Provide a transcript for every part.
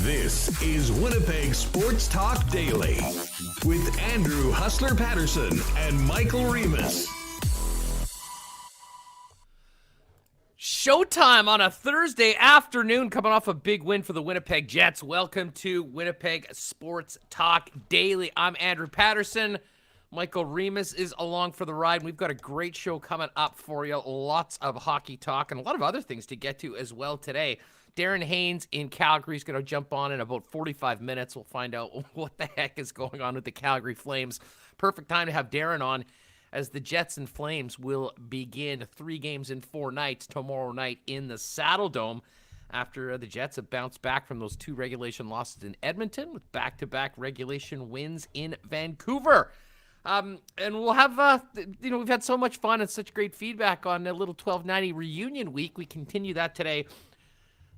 This is Winnipeg Sports Talk Daily with Andrew Hustler Paterson and Michael Remis. Showtime on a Thursday afternoon, coming off a big win for the Winnipeg Jets. Welcome to Winnipeg Sports Talk Daily. I'm Andrew Paterson. Michael Remis is along for the ride. We've got a great show coming up for you. Lots of hockey talk and a lot of other things to get to as well today. Darren Haynes in Calgary is going to jump on in about 45 minutes. We'll find out what the heck is going on with the Calgary Flames. Perfect time to have Darren on, as the Jets and Flames will begin 3 games in 4 nights tomorrow night in the Saddle Dome, after the Jets have bounced back from those 2 regulation losses in Edmonton with back-to-back regulation wins in Vancouver. And we'll have, we've had so much fun and such great feedback on a little 1290 reunion week. We continue that today.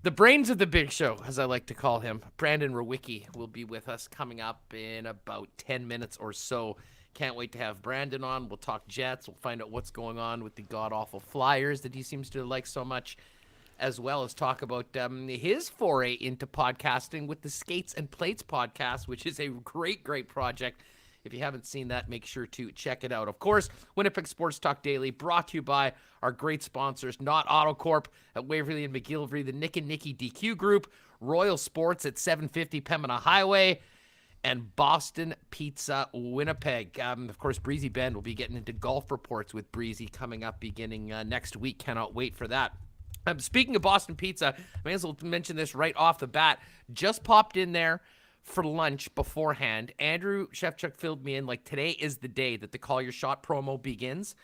The brains of the big show, as I like to call him, Brandon Rewucki, will be with us coming up in about 10 minutes or so. Can't wait to have Brandon on. We'll talk Jets. We'll find out what's going on with the god-awful Flyers that he seems to like so much, as well as talk about his foray into podcasting with the Skates and Plates podcast, which is a great, great project. If you haven't seen that, make sure to check it out. Of course, Winnipeg Sports Talk Daily, brought to you by our great sponsors, Not AutoCorp at Waverly and McGillivray, the Nick and Nicky DQ Group, Royal Sports at 750 Pembina Highway, and Boston Pizza Winnipeg. Of course, Breezy Ben will be getting into golf reports with Breezy coming up beginning next week. Cannot wait for that. Speaking of Boston Pizza, I may as well mention this right off the bat. Just popped in there for lunch beforehand. Andrew Shevchuk filled me in like today is the day that the Call Your Shot promo begins.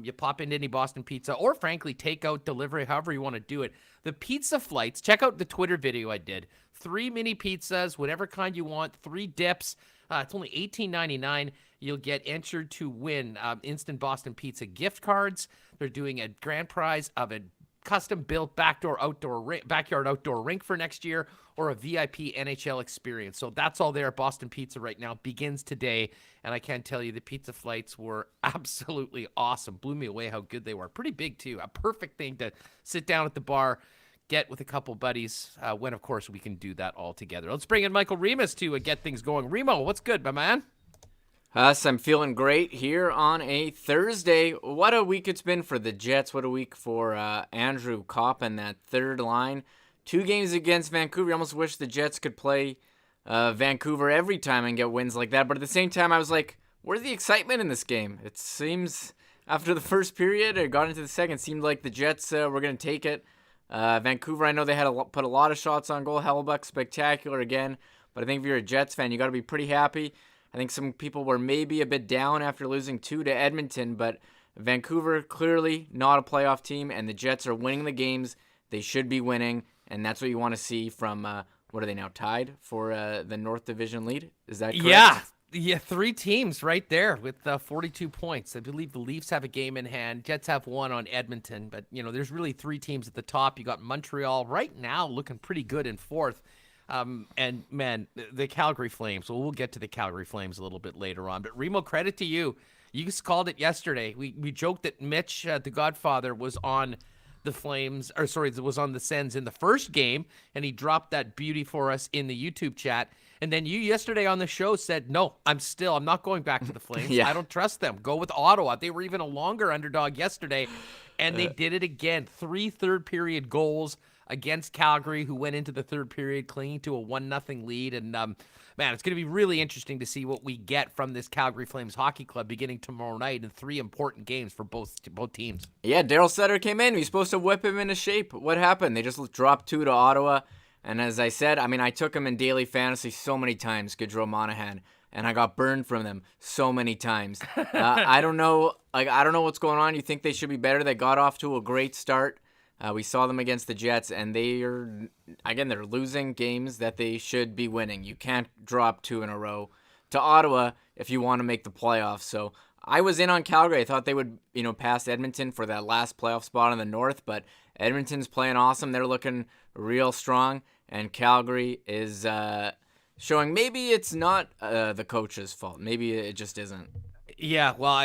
You pop into any Boston Pizza, or frankly, takeout, delivery, however you want to do it. The pizza flights, check out the Twitter video I did. 3 mini pizzas, whatever kind you want, 3 dips. It's only $18.99. You'll get entered to win instant Boston Pizza gift cards. They're doing a grand prize of a custom-built backyard outdoor rink for next year, or a VIP NHL experience. So that's all there at Boston Pizza right now. Begins today, and I can tell you the pizza flights were absolutely awesome. Blew me away how good they were. Pretty big, too. A perfect thing to sit down at the bar, get with a couple buddies, when, of course, we can do that all together. Let's bring in Michael Remis to get things going. Remo, what's good, my man? I'm feeling great here on a Thursday. What a week it's been for the Jets. What a week for Andrew Copp and that third line. 2 games against Vancouver. I almost wish the Jets could play Vancouver every time and get wins like that. But at the same time, I was like, where's the excitement in this game? It seems after the first period, it got into the second, it seemed like the Jets were going to take it. Vancouver, I know they had put a lot of shots on goal. Hellebuyck, spectacular again. But I think if you're a Jets fan, you got to be pretty happy. I think some people were maybe a bit down after losing 2 to Edmonton, but Vancouver clearly not a playoff team, and the Jets are winning the games they should be winning, and that's what you want to see from, what are they now, tied for the North Division lead? Is that correct? Yeah, 3 teams right there with 42 points. I believe the Leafs have a game in hand. Jets have 1 on Edmonton, but, there's really 3 teams at the top. You got Montreal right now looking pretty good in 4th. And man, the Calgary Flames. Well, we'll get to the Calgary Flames a little bit later on. But Remo, credit to you. You just called it yesterday. We joked that Mitch, the Godfather, was on the Flames, was on the Sens in the first game, and he dropped that beauty for us in the YouTube chat. And then you yesterday on the show said, no, I'm not going back to the Flames. Yeah. I don't trust them. Go with Ottawa. They were even a longer underdog yesterday, and they did it again. 3 third-period goals against Calgary, who went into the third period clinging to a 1-0 lead. And, man, it's going to be really interesting to see what we get from this Calgary Flames hockey club beginning tomorrow night in 3 important games for both teams. Yeah, Daryl Sutter came in. He was supposed to whip him into shape. What happened? They just dropped 2 to Ottawa. And as I said, I took him in daily fantasy so many times, Gaudreau Monahan, and I got burned from them so many times. I don't know what's going on. You think they should be better? They got off to a great start. We saw them against the Jets, and they're losing games that they should be winning. You can't drop 2 in a row to Ottawa if you want to make the playoffs. So I was in on Calgary. I thought they would, pass Edmonton for that last playoff spot in the North, but Edmonton's playing awesome. They're looking real strong, and Calgary is showing maybe it's not the coach's fault. Maybe it just isn't. Yeah, well,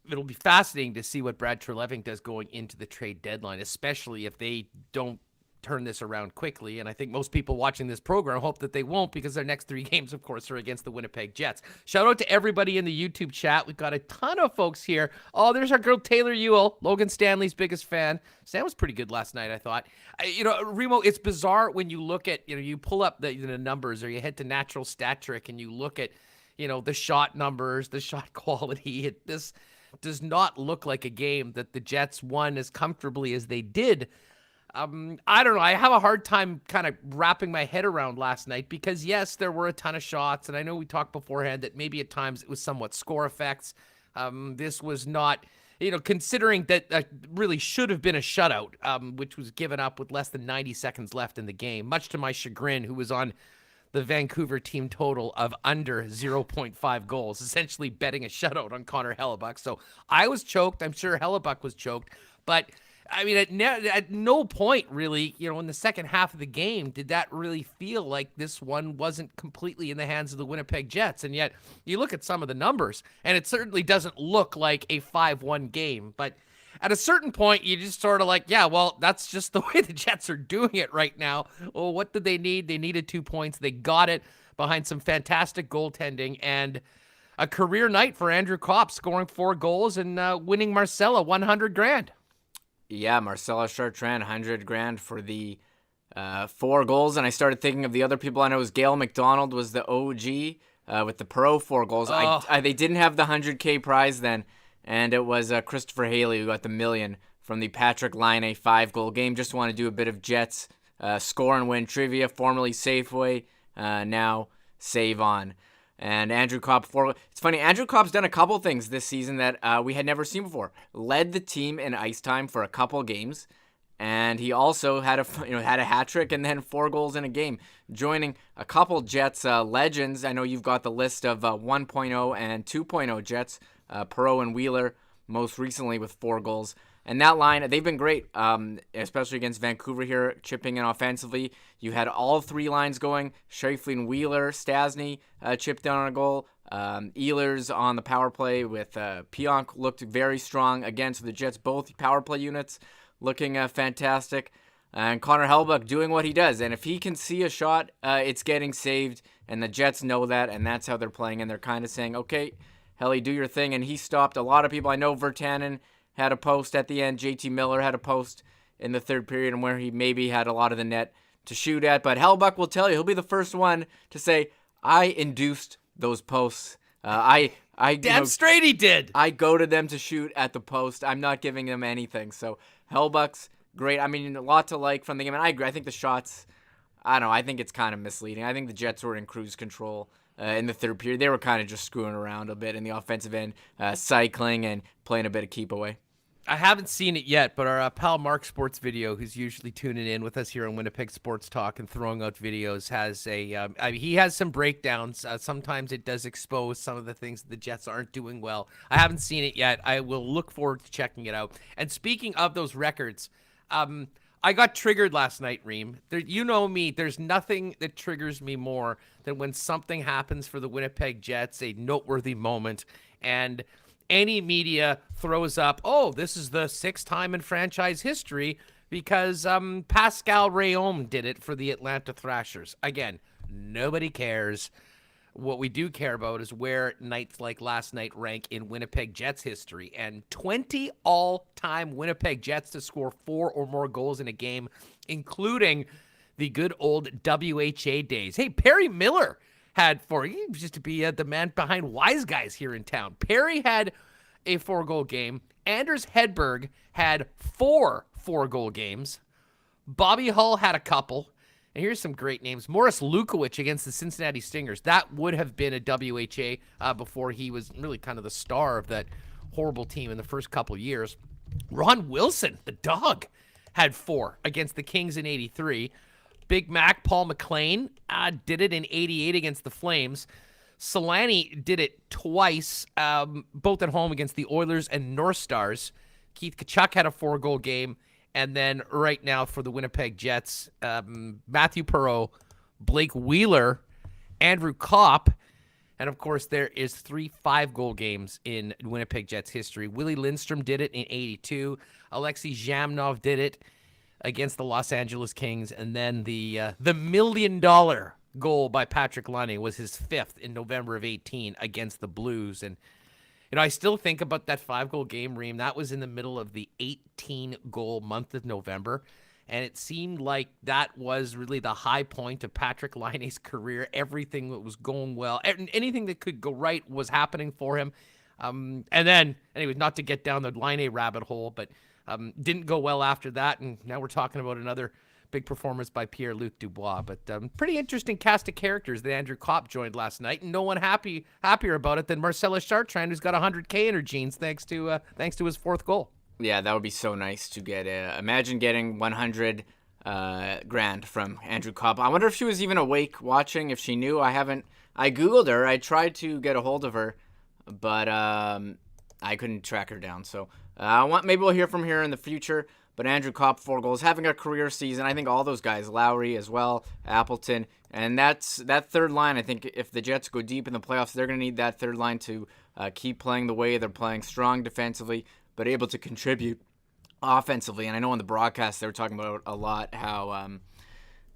it'll be fascinating to see what Brad Treleving does going into the trade deadline, especially if they don't turn this around quickly. And I think most people watching this program hope that they won't, because their next 3 games, of course, are against the Winnipeg Jets. Shout out to everybody in the YouTube chat. We've got a ton of folks here. Oh, there's our girl Taylor Ewell, Logan Stanley's biggest fan. Stan was pretty good last night, I thought. Remo, it's bizarre when you look at, you pull up the numbers, or you head to Natural Stat Trick and you look at, the shot numbers, the shot quality. This does not look like a game that the Jets won as comfortably as they did. I don't know. I have a hard time kind of wrapping my head around last night, because yes, there were a ton of shots, and I know we talked beforehand that maybe at times it was somewhat score effects. This was not, considering that really should have been a shutout, which was given up with less than 90 seconds left in the game, much to my chagrin, who was on the Vancouver team total of under 0.5 goals, essentially betting a shutout on Connor Hellebuyck. So I was choked. I'm sure Hellebuyck was choked. But, I mean, at no point really, in the second half of the game, did that really feel like this one wasn't completely in the hands of the Winnipeg Jets. And yet, you look at some of the numbers, and it certainly doesn't look like a 5-1 game. But at a certain point, you just sort of like, yeah, well, that's just the way the Jets are doing it right now. Well, what did they need? They needed 2 points. They got it behind some fantastic goaltending and a career night for Andrew Copp, scoring 4 goals and winning Marcella $100,000. Yeah, Marcella Chartrand, $100,000 for the 4 goals. And I started thinking of the other people. I know it was Gail McDonald was the OG with the Pro 4 goals. Oh. They didn't have the $100K prize then. And it was Christopher Haley who got the $1 million from the Patrick Laine 5-goal game. Just want to do a bit of Jets score and win trivia. Formerly Safeway, now Save On. And Andrew Copp, it's funny, Andrew Copp's done a couple things this season that we had never seen before. Led the team in ice time for a couple games, and he also had a hat trick and then 4 goals in a game, joining a couple Jets legends. I know you've got the list of 1.0 and 2.0 Jets. Perreault and Wheeler, most recently with 4 goals. And that line, they've been great, especially against Vancouver here, chipping in offensively. You had all 3 lines going. Scheifele, Wheeler, Stasny chipped down on a goal. Ehlers on the power play with Pionk looked very strong against the Jets. Both power play units looking fantastic. And Connor Hellebuyck doing what he does. And if he can see a shot, it's getting saved. And the Jets know that, and that's how they're playing. And they're kind of saying, okay, Helly, do your thing. And he stopped a lot of people. I know Virtanen had a post at the end. JT Miller had a post in the third period, and where he maybe had a lot of the net to shoot at. But Hellebuyck will tell you, he'll be the first one to say, I induced those posts. Damn straight he did. I go to them to shoot at the post. I'm not giving them anything. So Hellebuyck's great. I mean, a lot to like from the game. And I agree. I think the shots, I don't know. I think it's kind of misleading. I think the Jets were in cruise control in the third period. They were kind of just screwing around a bit in the offensive end, cycling and playing a bit of keep away. I haven't seen it yet, but our pal Mark Sports Video, who's usually tuning in with us here on Winnipeg Sports Talk and throwing out videos, has he has some breakdowns. Sometimes it does expose some of the things that the Jets aren't doing well. I haven't seen it yet. I will look forward to checking it out. And speaking of those records, I got triggered last night, Reem. You know me, there's nothing that triggers me more than when something happens for the Winnipeg Jets, a noteworthy moment, and any media throws up, oh, this is the 6th time in franchise history because Pascal Rayom did it for the Atlanta Thrashers. Again, nobody cares. What we do care about is where nights like last night rank in Winnipeg Jets history. And 20 all-time Winnipeg Jets to score 4 or more goals in a game, including the good old WHA days. Hey, Perry Miller had 4. He used to be the man behind Wise Guys here in town. Perry had a 4-goal game. Anders Hedberg had 4 4-goal games. Bobby Hull had a couple. And here's some great names. Morris Lukowich against the Cincinnati Stingers. That would have been a WHA before he was really kind of the star of that horrible team in the first couple years. Ron Wilson, the dog, had 4 against the Kings in 83. Big Mac, Paul McLean, did it in 88 against the Flames. Solani did it twice, both at home against the Oilers and North Stars. Keith Tkachuk had a 4-goal game. And then right now for the Winnipeg Jets, Matthew Perreault, Blake Wheeler, Andrew Copp, and of course there is 3 5-goal games in Winnipeg Jets history. Willie Lindstrom did it in 82. Alexei Zhamnov did it against the Los Angeles Kings, and then the $1 million goal by Patrik Laine was his 5th in November of 18 against the Blues. And I still think about that 5-goal game, Reem. That was in the middle of the 18-goal month of November, and it seemed like that was really the high point of Patrik Laine's career. Everything that was going well, anything that could go right was happening for him. And then, anyway, not to get down the Laine rabbit hole, but didn't go well after that, and now we're talking about another big performance by Pierre-Luc Dubois. But pretty interesting cast of characters that Andrew Copp joined last night, and no one happier about it than Marcellus Chartrand, who's got 100K in her jeans thanks to his 4th goal. Yeah, that would be so nice to get. Imagine getting 100 grand from Andrew Copp. I wonder if she was even awake watching, if she knew. I Googled her. I tried to get a hold of her, but I couldn't track her down. So maybe we'll hear from her in the future. But Andrew Copp, 4 goals, having a career season. I think all those guys, Lowry as well, Appleton, and that third line. I think if the Jets go deep in the playoffs, they're going to need that third line to keep playing the way they're playing, strong defensively, but able to contribute offensively. And I know on the broadcast they were talking about a lot how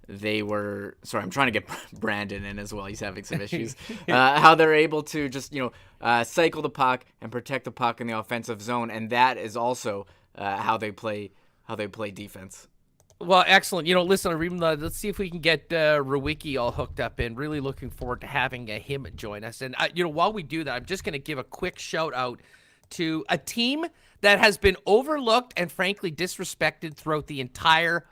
they were. Sorry, I'm trying to get Brandon in as well. He's having some issues. How they're able to just cycle the puck and protect the puck in the offensive zone, and that is also how they play defense. Well, excellent. Listen, let's see if we can get Rewucki all hooked up in. Really looking forward to having him join us. And, while we do that, I'm just going to give a quick shout out to a team that has been overlooked and frankly disrespected throughout the entire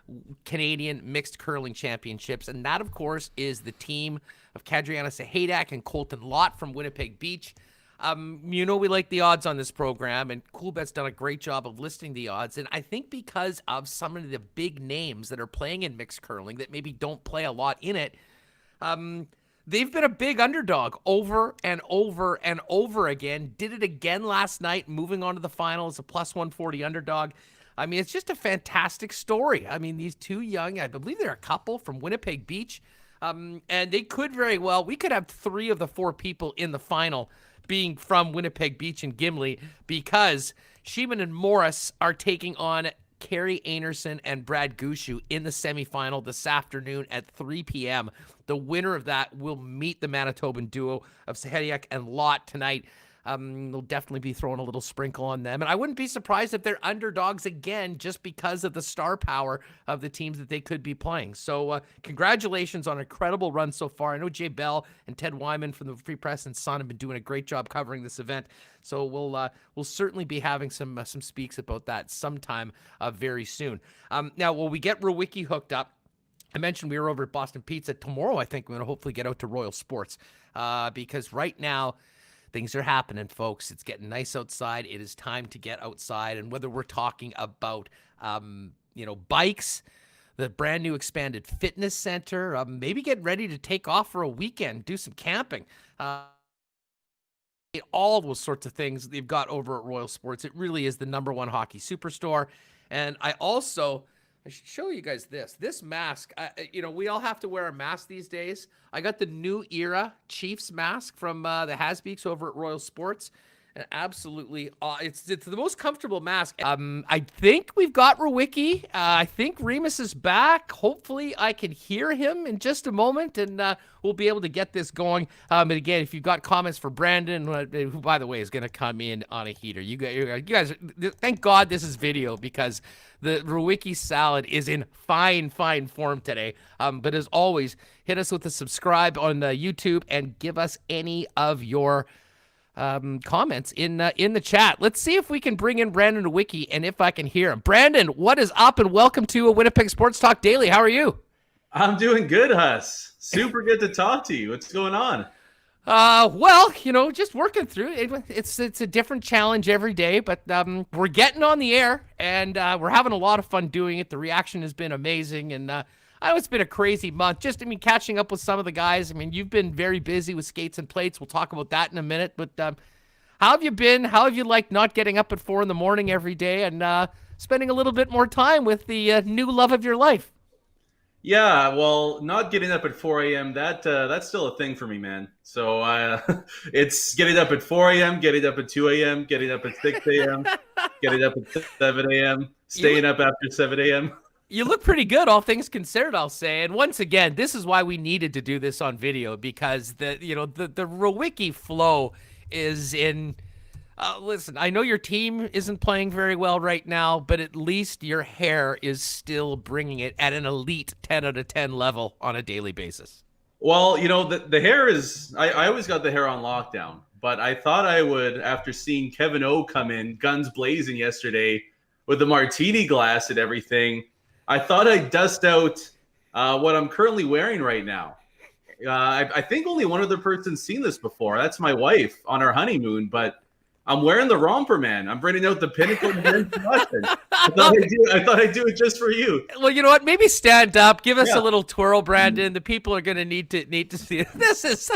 Canadian mixed curling championships. And that, of course, is the team of Kadriana Sahadak and Colton Lott from Winnipeg Beach. We like the odds on this program, and Coolbet's done a great job of listing the odds. And I think because of some of the big names that are playing in mixed curling that maybe don't play a lot in it, they've been a big underdog over and over and over again. Did it again last night, moving on to the final as a plus 140 underdog. I mean, it's just a fantastic story. I mean, these two young, I believe they're a couple from Winnipeg Beach, and they could very well, we could have 3 of the 4 people in the final being from Winnipeg Beach and Gimli, because Sheeman and Morris are taking on Carey Anerson and Brad Gushu in the semifinal this afternoon at 3 p.m. The winner of that will meet the Manitoban duo of Sahadak and Lott tonight. They'll definitely be throwing a little sprinkle on them. And I wouldn't be surprised if they're underdogs again just because of the star power of the teams that they could be playing. So congratulations on a credible run so far. I know Jay Bell and Ted Wyman from the Free Press and Sun have been doing a great job covering this event. So we'll certainly be having some speaks about that sometime very soon. Now, will we get Rewucki hooked up? I mentioned we were over at Boston Pizza. Tomorrow, I think we're going to hopefully get out to Royal Sports because right now, things are happening, folks. It's getting nice outside. It is time to get outside. And whether we're talking about, bikes, the brand new expanded fitness center, maybe get ready to take off for a weekend, do some camping, all those sorts of things they've got over at Royal Sports. It really is the #1 hockey superstore. And I should show you guys this mask. We all have to wear a mask these days. I got the New Era Chiefs mask from the Hasbeeks over at Royal Sports. And absolutely, it's the most comfortable mask. I think we've got Rewucki. I think Remis is back. Hopefully, I can hear him in just a moment, and we'll be able to get this going. And again, if you've got comments for Brandon, who, by the way, is going to come in on a heater, you guys, thank God this is video because the Rewucki salad is in fine form today. But as always, hit us with a subscribe on YouTube and give us any of your comments in the chat. Let's see if we can bring in Brandon Rewucki and if I can hear him. Brandon, what is up, and welcome to a Winnipeg Sports Talk Daily. How are you? I'm doing good, Huss. Super good to talk to you. What's going on? Well, just working through it. It's a different challenge every day, but we're getting on the air, and we're having a lot of fun doing it. The reaction has been amazing, and I know it's been a crazy month. Catching up with some of the guys. You've been very busy with skates and plates. We'll talk about that in a minute. But how have you been? How have you liked not getting up at 4 a.m. every day and spending a little bit more time with the new love of your life? Yeah, well, not getting up at 4 a.m., that's still a thing for me, man. So it's getting up at 4 a.m., getting up at 2 a.m., getting up at 6 a.m., getting up at 7 a.m., staying up after 7 a.m. You look pretty good, all things considered, I'll say. And once again, this is why we needed to do this on video, because the Rewucki flow is in. Listen, I know your team isn't playing very well right now, but at least your hair is still bringing it at an elite 10 out of 10 level on a daily basis. Well, the hair is, I always got the hair on lockdown, but I thought I would, after seeing Kevin O come in guns blazing yesterday with the martini glass and everything, I thought I'd dust out what I'm currently wearing right now. I think only one other person's seen this before. That's my wife on our honeymoon, but I'm wearing the romper, man. I'm bringing out the pinnacle. I thought I'd do it just for you. Well, you know what? Maybe stand up. Give us a little twirl, Brandon. The people are going to need to see it. This is.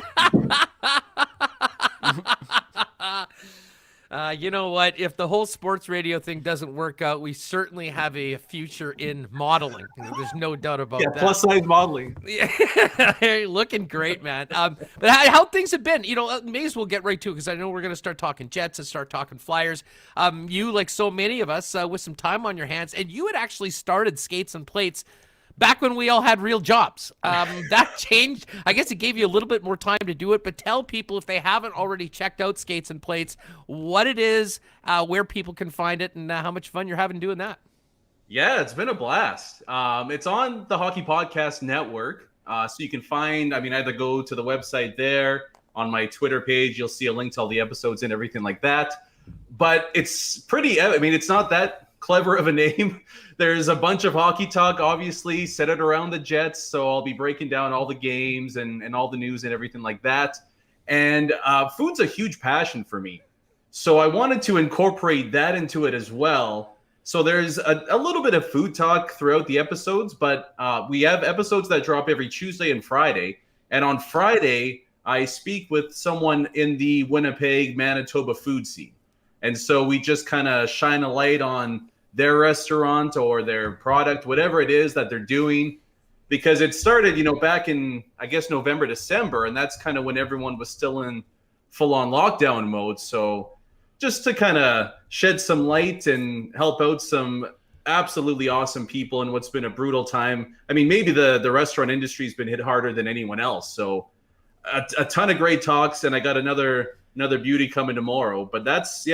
You know what? If the whole sports radio thing doesn't work out, we certainly have a future in modeling. There's no doubt about that. Plus size modeling. Yeah, looking great, man. But how things have been? May as well get right to it, because I know we're going to start talking Jets and start talking Flyers. You, like so many of us, with some time on your hands, and you had actually started Skates and Plates back when we all had real jobs. That changed. I guess it gave you a little bit more time to do it, but tell people, if they haven't already checked out Skates and Plates, what it is, where people can find it, and how much fun you're having doing that. Yeah, it's been a blast. It's on the Hockey Podcast Network. So you can find, either go to the website there, on my Twitter page, you'll see a link to all the episodes and everything like that. But it's pretty, it's not that clever of a name. There's a bunch of hockey talk, obviously, centered around the Jets. So I'll be breaking down all the games and all the news and everything like that. And food's a huge passion for me. So I wanted to incorporate that into it as well. So there's a little bit of food talk throughout the episodes, but we have episodes that drop every Tuesday and Friday. And on Friday, I speak with someone in the Winnipeg, Manitoba food scene. And so we just kind of shine a light on their restaurant or their product, whatever it is that they're doing, because it started, back in, I guess, November, December, and that's kind of when everyone was still in full-on lockdown mode. So just to kind of shed some light and help out some absolutely awesome people in what's been a brutal time. Maybe the restaurant industry has been hit harder than anyone else. So a ton of great talks, and I got another beauty coming tomorrow. But that's,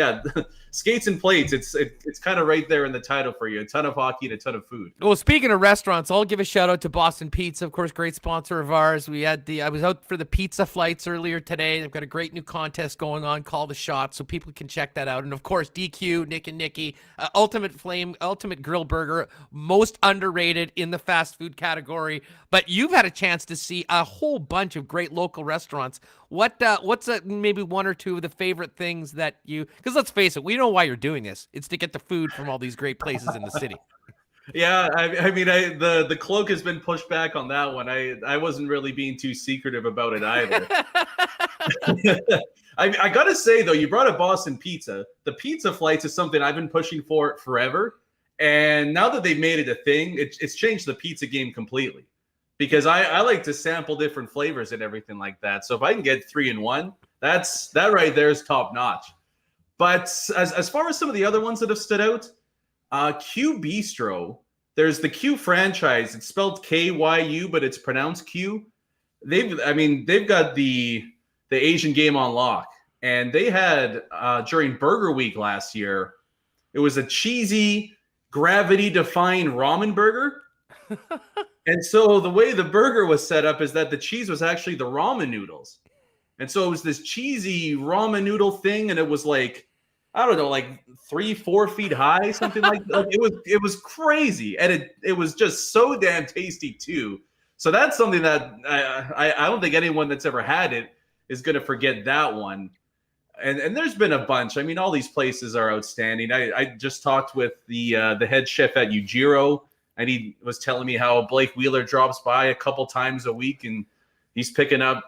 Skates and Plates. It's kind of right there in the title for you. A ton of hockey and a ton of food. Well, speaking of restaurants, I'll give a shout out to Boston Pizza, of course, great sponsor of ours. I was out for the pizza flights earlier today. They've got a great new contest going on, Call the Shot, so people can check that out. And of course, DQ, Nick and Nicky, Ultimate Flame, Ultimate Grill Burger, most underrated in the fast food category. But you've had a chance to see a whole bunch of great local restaurants. What's maybe one or two of the favorite things that because let's face it, we know why you're doing this. It's to get the food from all these great places in the city. Yeah, the cloak has been pushed back on that one. I wasn't really being too secretive about it either. I gotta say though, you brought up Boston Pizza. The pizza flights is something I've been pushing for forever, and now that they've made it a thing, it's changed the pizza game completely. Because I like to sample different flavors and everything like that. So if I can get 3-in-1, that right there is top notch. But as far as some of the other ones that have stood out, Q Bistro, there's the Q franchise. It's spelled KYU, but it's pronounced Q. They've got the Asian game on lock. And they had, during Burger Week last year, it was a cheesy, gravity-defying ramen burger. And so the way the burger was set up is that the cheese was actually the ramen noodles. And so it was this cheesy ramen noodle thing, and it was like, I don't know, like 3-4 feet high, something like that. It was crazy, and it was just so damn tasty too. So that's something that I don't think anyone that's ever had it is going to forget that one. And there's been a bunch. All these places are outstanding. I just talked with the head chef at Ujiro, and he was telling me how Blake Wheeler drops by a couple times a week, and he's picking up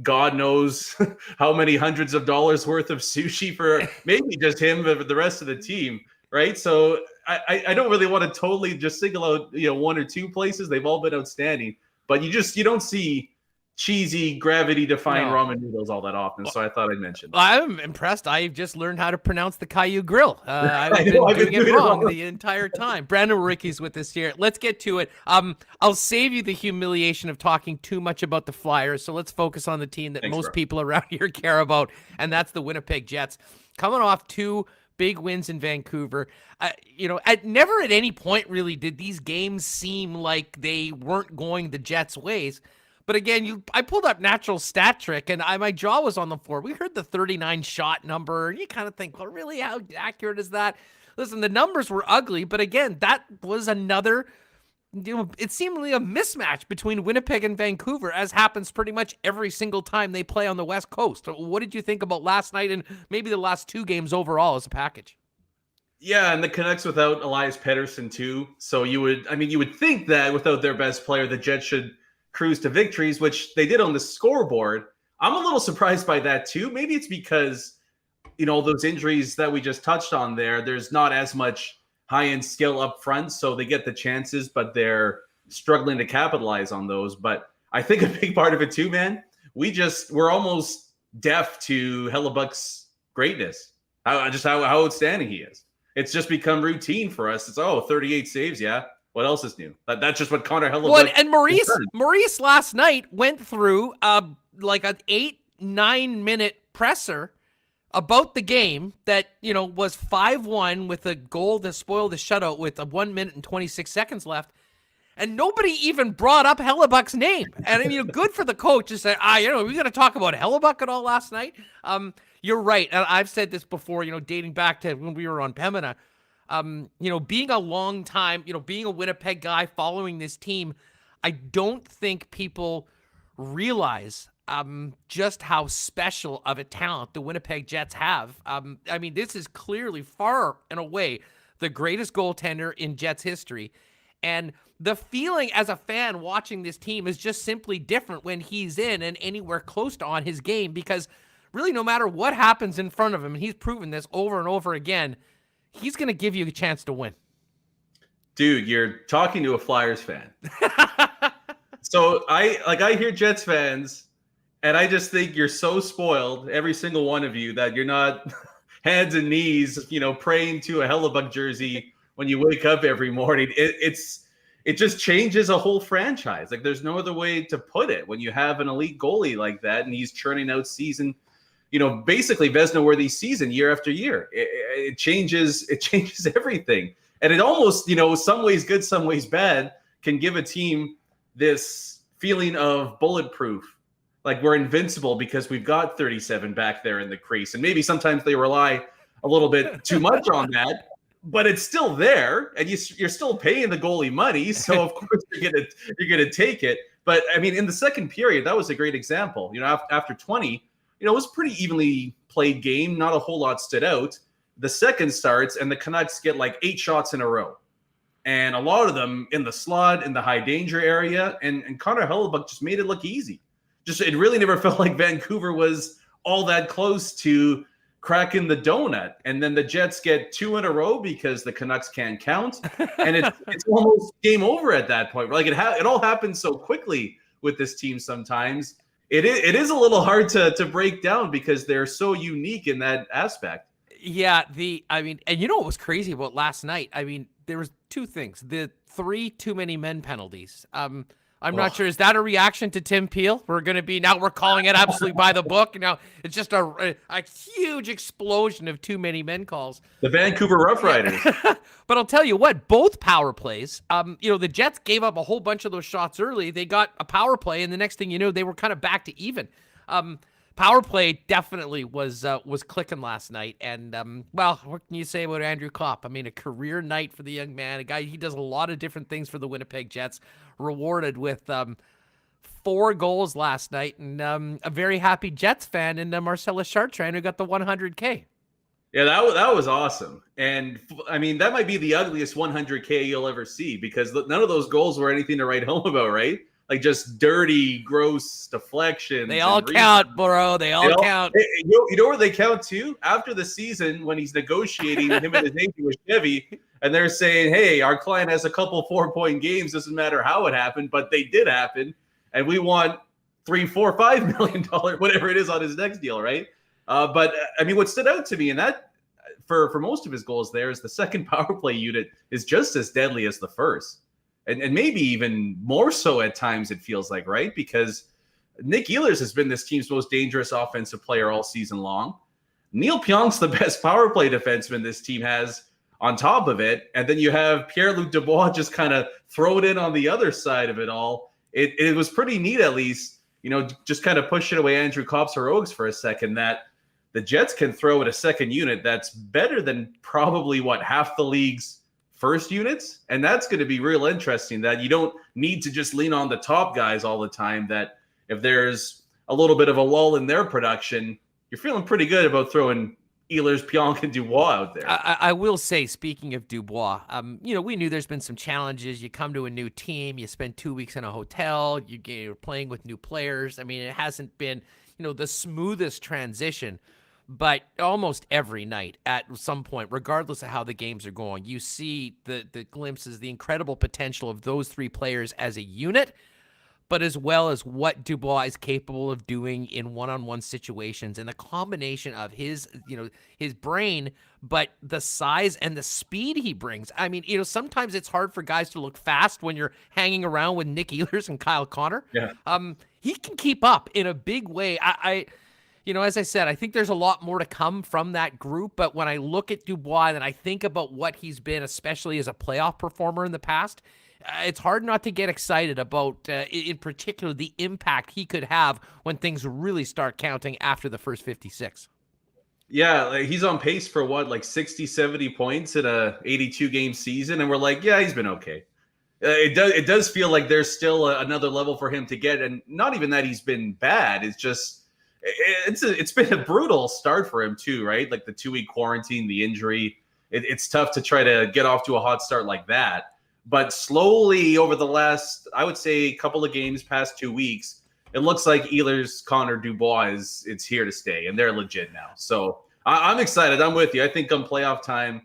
God knows how many hundreds of dollars worth of sushi for maybe just him, but the rest of the team, right? So I don't really want to totally just single out one or two places. They've all been outstanding, but you don't see cheesy, gravity-defying No. ramen noodles all that often, so I thought I'd mention. I'm impressed. I've just learned how to pronounce the Caillou Grill. I've I been know, I've doing been it doing it wrong wrong. the entire time. Brandon Rewucki's with us here. Let's get to it. I'll save you the humiliation of talking too much about the Flyers, so let's focus on the team that Thanks, most bro. people around here care about, and that's the Winnipeg Jets. Coming off 2 big wins in Vancouver. Never at any point really did these games seem like they weren't going the Jets' ways. But again, I pulled up Natural Stat Trick, and my jaw was on the floor. We heard the 39 shot number, and you kind of think, well, really, how accurate is that? Listen, the numbers were ugly, but again, that was another, it seemed like a mismatch between Winnipeg and Vancouver, as happens pretty much every single time they play on the West Coast. What did you think about last night and maybe the last 2 games overall as a package? Yeah, and the Canucks without Elias Pettersson too. So you would think that without their best player, the Jets should cruise to victories, which they did on the scoreboard. I'm a little surprised by that too. Maybe it's because, those injuries that we just touched on there's not as much high-end skill up front, so they get the chances, but they're struggling to capitalize on those. But I think a big part of it too, man, we're almost deaf to Hellebuyck's greatness, how outstanding he is. It's just become routine for us. It's 38 saves, yeah. What else is new? That's just what Connor Hellebuyck. Well, and Maurice last night went through like an 8-9 minute presser about the game that was 5-1 with a goal to spoil the shutout with 1 minute and 26 seconds left, and nobody even brought up Hellebuyck's name. And good for the coach to say, we going to talk about Hellebuyck at all last night. You're right, and I've said this before. Dating back to when we were on Pembina. Being a long time, being a Winnipeg guy following this team, I don't think people realize just how special of a talent the Winnipeg Jets have. This is clearly far and away the greatest goaltender in Jets history. And the feeling as a fan watching this team is just simply different when he's in and anywhere close to on his game, because really no matter what happens in front of him, and he's proven this over and over again, he's going to give you a chance to win. Dude, you're talking to a Flyers fan. So I hear Jets fans, and I just think you're so spoiled, every single one of you, that you're not hands and knees, praying to a Hellebuyck jersey when you wake up every morning. It just changes a whole franchise. Like, there's no other way to put it. When you have an elite goalie like that, and he's churning out season, basically Vezina-worthy season year after year, it changes everything. And it almost, some ways good, some ways bad, can give a team this feeling of bulletproof. Like, we're invincible because we've got 37 back there in the crease. And maybe sometimes they rely a little bit too much on that, but it's still there, and you're still paying the goalie money. So of course you're gonna take it. But in the second period, that was a great example. After 20, it was a pretty evenly played game. Not a whole lot stood out. The second starts, and the Canucks get like 8 shots in a row. And a lot of them in the slot, in the high danger area. And Connor Hellebuyck just made it look easy. It really never felt like Vancouver was all that close to cracking the donut. And then the Jets get 2 in a row because the Canucks can't count. And it's almost game over at that point. Like, it all happens so quickly with this team sometimes. It is a little hard to break down because they're so unique in that aspect. Yeah, and what was crazy about last night? There was 2 things. The 3 too many men penalties. I'm not sure. Is that a reaction to Tim Peel? We're calling it absolutely by the book. Now it's just a huge explosion of too many men calls. The Vancouver Rough Riders. But I'll tell you what, both power plays, the Jets gave up a whole bunch of those shots early. They got a power play, and the next thing you know, they were kind of back to even. Power play definitely was clicking last night. And, what can you say about Andrew Copp? A career night for the young man. A guy, he does a lot of different things for the Winnipeg Jets, rewarded with 4 goals last night, and a very happy Jets fan in Marcellus Chartrand, who got the 100K. Yeah, that was awesome. And, that might be the ugliest 100K you'll ever see, because none of those goals were anything to write home about, right? Like, just dirty, gross deflections. They all count, bro. They all count. You know where they count too? After the season, when he's negotiating him and his agent with Chevy, and they're saying, hey, our client has a couple 4-point games. Doesn't matter how it happened, but they did happen. And we want $3, $4, $5 million, whatever it is on his next deal, right? But I mean, what stood out to me in that for most of his goals there is the second power play unit is just as deadly as the first. And maybe even more so at times, it feels like, right? Because Nick Ehlers has been this team's most dangerous offensive player all season long. Neil Pionk's the best power play defenseman this team has on top of it. And then you have Pierre-Luc Dubois just kind of thrown in on the other side of it all. It was pretty neat, at least, just kind of pushing away Andrew Copp's heroics for a second, that the Jets can throw at a second unit that's better than probably half the league's first units. And that's going to be real interesting, that you don't need to just lean on the top guys all the time, that if there's a little bit of a lull in their production, you're feeling pretty good about throwing Ehlers, Pionk, and Dubois out there. I will say, speaking of Dubois, we knew there's been some challenges. You come to a new team, you spend 2 weeks in a hotel, you're playing with new players. I mean, it hasn't been, the smoothest transition, but almost every night at some point, regardless of how the games are going, you see the glimpses, the incredible potential of those three players as a unit, but as well as what Dubois is capable of doing in one-on-one situations, and the combination of his brain, but the size and the speed he brings. I mean, sometimes it's hard for guys to look fast when you're hanging around with Nick Ehlers and Kyle Connor. Yeah. He can keep up in a big way. As I said, I think there's a lot more to come from that group, but when I look at Dubois and I think about what he's been, especially as a playoff performer in the past, it's hard not to get excited about, in particular, the impact he could have when things really start counting after the first 56. Yeah, he's on pace for 60, 70 points in a 82-game season, and we're like, yeah, he's been okay. It does feel like there's still another level for him to get, and not even that he's been bad. It's just it's been a brutal start for him too, right? Like the 2-week quarantine, the injury. It's tough to try to get off to a hot start like that. But slowly over the last, I would say, couple of games, past 2 weeks, it looks like Ehlers, Connor, Dubois it's here to stay, and they're legit now. So I'm excited. I'm with you. I think come playoff time,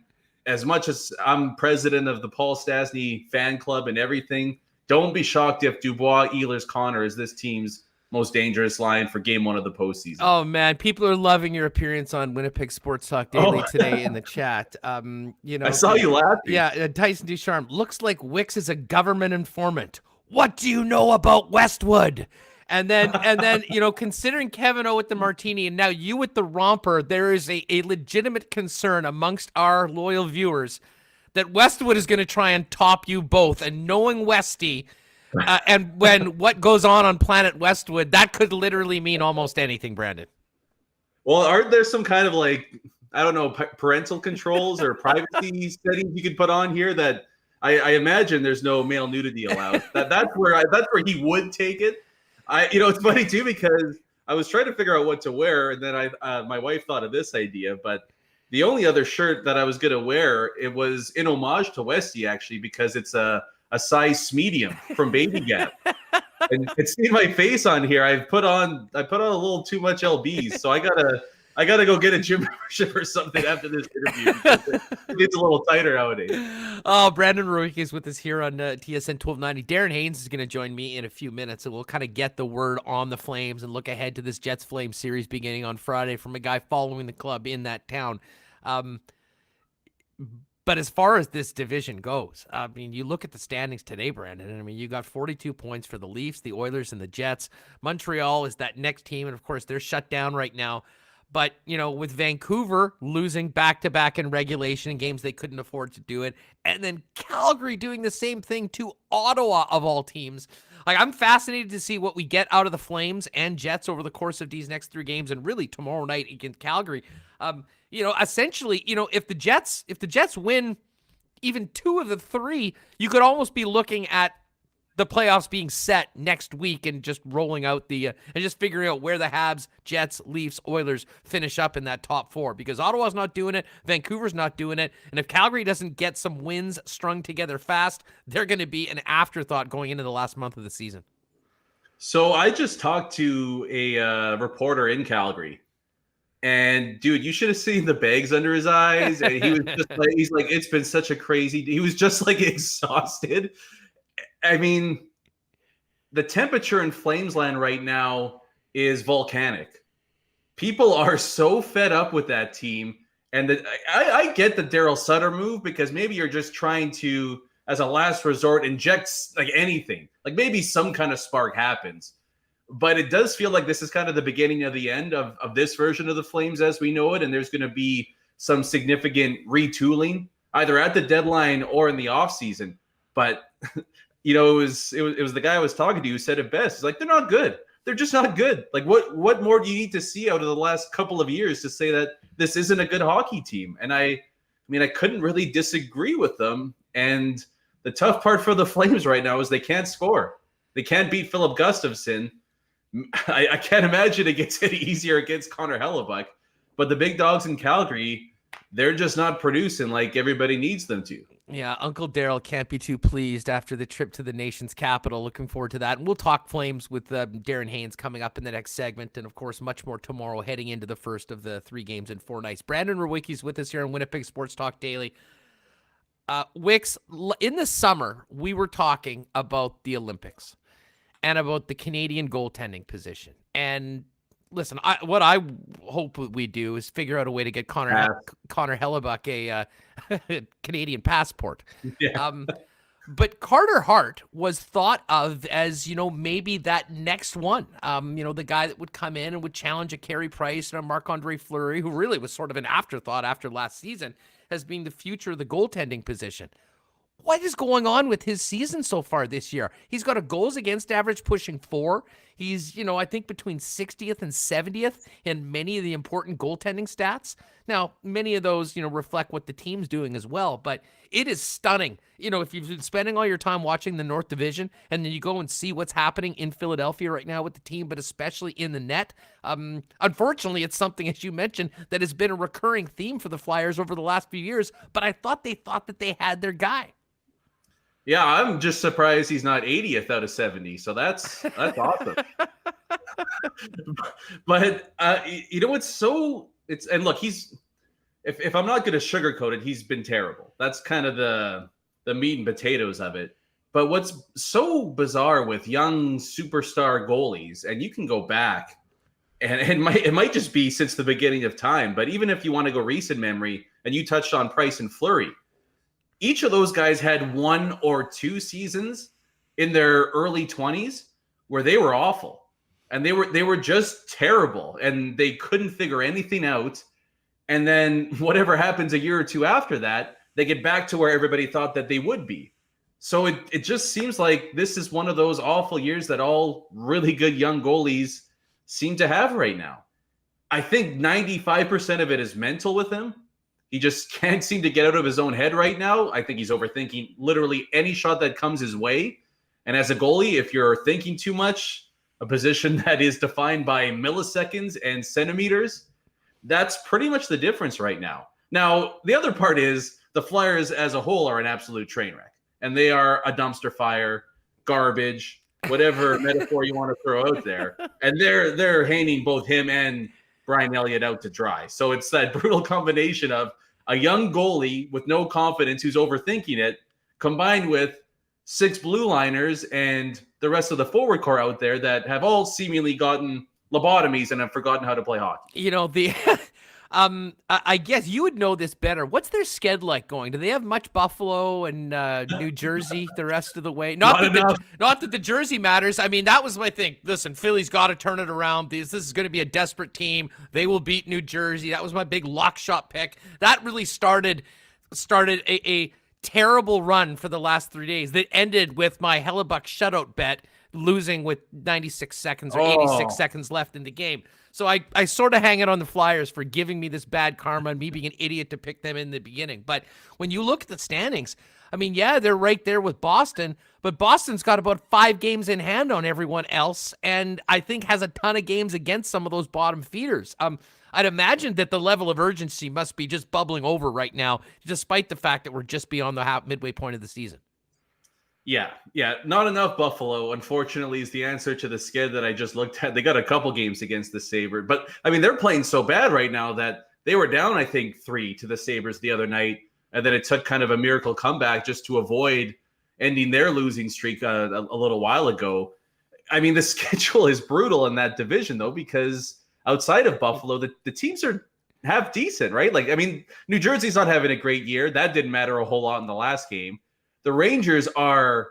as much as I'm president of the Paul Stastny fan club and everything, don't be shocked if Dubois, Ehlers, Connor is this team's most dangerous line for game one of the postseason. Oh, man. People are loving your appearance on Winnipeg Sports Talk Daily today in the chat. I saw you laughing. Yeah, Tyson Ducharme. Looks like Wicks is a government informant. What do you know about Westwood? And then, considering Kevin O with the martini and now you with the romper, there is a legitimate concern amongst our loyal viewers that Westwood is going to try and top you both. And knowing Westy, and when what goes on Planet Westwood, that could literally mean almost anything, Brandon. Well, aren't there some kind of parental controls or privacy settings you could put on here that I imagine there's no male nudity allowed? That's where he would take it. It's funny too, because I was trying to figure out what to wear, and then my wife thought of this idea, but the only other shirt that I was gonna wear, it was in homage to Westy, actually, because it's a size medium from Baby Gap. And it's seen my face on here. I put on a little too much LBs, so I gotta go get a gym membership or something after this interview, because it gets a little tighter nowadays. Oh, Brandon Rewucki is with us here on TSN 1290. Darren Haynes is going to join me in a few minutes, and we'll kind of get the word on the Flames and look ahead to this Jets Flames series beginning on Friday from a guy following the club in that town. But as far as this division goes, I mean, you look at the standings today, Brandon, and I mean, you got 42 points for the Leafs, the Oilers, and the Jets. Montreal is that next team, and of course, they're shut down right now. But, with Vancouver losing back-to-back in regulation in games they couldn't afford to do it, and then Calgary doing the same thing to Ottawa, of all teams. Like, I'm fascinated to see what we get out of the Flames and Jets over the course of these next 3 games, and really tomorrow night against Calgary. Essentially, if the Jets win even 2 of the 3, you could almost be looking at the playoffs being set next week and just rolling out and just figuring out where the Habs, Jets, Leafs, Oilers finish up in that top 4, because Ottawa's not doing it, Vancouver's not doing it, and if Calgary doesn't get some wins strung together fast, they're going to be an afterthought going into the last month of the season. So I just talked to a reporter in Calgary. And dude, you should have seen the bags under his eyes. And he was just he's like, it's been such a crazy. He was just exhausted. I mean, the temperature in Flamesland right now is volcanic. People are so fed up with that team. And I get the Daryl Sutter move because maybe you're just trying to, as a last resort, inject like anything. Like maybe some kind of spark happens. But it does feel like this is kind of the beginning of the end of this version of the Flames as we know it. And there's going to be some significant retooling either at the deadline or in the offseason. But, it was the guy I was talking to who said it best. He's like, they're not good. They're just not good. Like, what more do you need to see out of the last couple of years to say that this isn't a good hockey team? And I couldn't really disagree with them. And the tough part for the Flames right now is they can't score. They can't beat Philip Gustafsson. I can't imagine it gets any easier against Connor Hellebuyck. But the big dogs in Calgary, they're just not producing like everybody needs them to. Yeah, Uncle Daryl can't be too pleased after the trip to the nation's capital. Looking forward to that. And we'll talk Flames with Darren Haynes coming up in the next segment. And, of course, much more tomorrow heading into the first of the 3 games in 4 nights. Brandon Rewucki's with us here on Winnipeg Sports Talk Daily. Wicks, in the summer, we were talking about the Olympics and about the Canadian goaltending position. And listen, what I hope we do is figure out a way to get Connor Hellebuyck a Canadian passport. Yeah. But Carter Hart was thought of as, maybe that next one. The guy that would come in and would challenge a Carey Price and a Marc-Andre Fleury, who really was sort of an afterthought after last season, as being the future of the goaltending position. What is going on with his season so far this year? He's got a goals against average pushing 4. He's, I think between 60th and 70th in many of the important goaltending stats. Now, many of those, reflect what the team's doing as well, but it is stunning. If you've been spending all your time watching the North Division and then you go and see what's happening in Philadelphia right now with the team, but especially in the net. Unfortunately, it's something, as you mentioned, that has been a recurring theme for the Flyers over the last few years, but I thought that they had their guy. Yeah, I'm just surprised he's not 80th out of 70. So that's awesome. But and look, he's if I'm not going to sugarcoat it, he's been terrible. That's kind of the meat and potatoes of it. But what's so bizarre with young superstar goalies, and you can go back, and it might just be since the beginning of time. But even if you want to go recent memory, and you touched on Price and Fleury. Each of those guys had 1 or 2 seasons in their early 20s where they were awful, and they were just terrible, and they couldn't figure anything out. And then whatever happens a year or 2 after that, they get back to where everybody thought that they would be. So it just seems like this is one of those awful years that all really good young goalies seem to have right now. I think 95% of it is mental with him. He just can't seem to get out of his own head right now. I think he's overthinking literally any shot that comes his way. And as a goalie, if you're thinking too much, a position that is defined by milliseconds and centimeters, that's pretty much the difference right now. Now, the other part is the Flyers as a whole are an absolute train wreck. And they are a dumpster fire, garbage, whatever metaphor you want to throw out there. And they're hanging both him and Brian Elliott out to dry. So it's that brutal combination of a young goalie with no confidence who's overthinking it, combined with 6 blue liners and the rest of the forward core out there that have all seemingly gotten lobotomies and have forgotten how to play hockey. I guess you would know this better. What's their sked like going? Do they have much Buffalo and New Jersey the rest of the way? Not that the Jersey matters. I mean, that was my thing. Listen, Philly's got to turn it around. This is going to be a desperate team. They will beat New Jersey. That was my big lock shot pick. That really started a terrible run for the last 3 days that ended with my Hellebuyck shutout bet losing with 96 seconds or 86 seconds left in the game. So I sort of hang it on the Flyers for giving me this bad karma and me being an idiot to pick them in the beginning. But when you look at the standings, I mean, yeah, they're right there with Boston, but Boston's got about 5 games in hand on everyone else, and I think has a ton of games against some of those bottom feeders. I'd imagine that the level of urgency must be just bubbling over right now, despite the fact that we're just beyond the midway point of the season. Yeah. Not enough Buffalo, unfortunately, is the answer to the skid that I just looked at. They got a couple games against the Sabres, but I mean, they're playing so bad right now that they were down, I think, 3 to the Sabres the other night. And then it took kind of a miracle comeback just to avoid ending their losing streak a little while ago. I mean, the schedule is brutal in that division, though, because outside of Buffalo, the teams are half decent, right? Like, I mean, New Jersey's not having a great year. That didn't matter a whole lot in the last game. The Rangers are,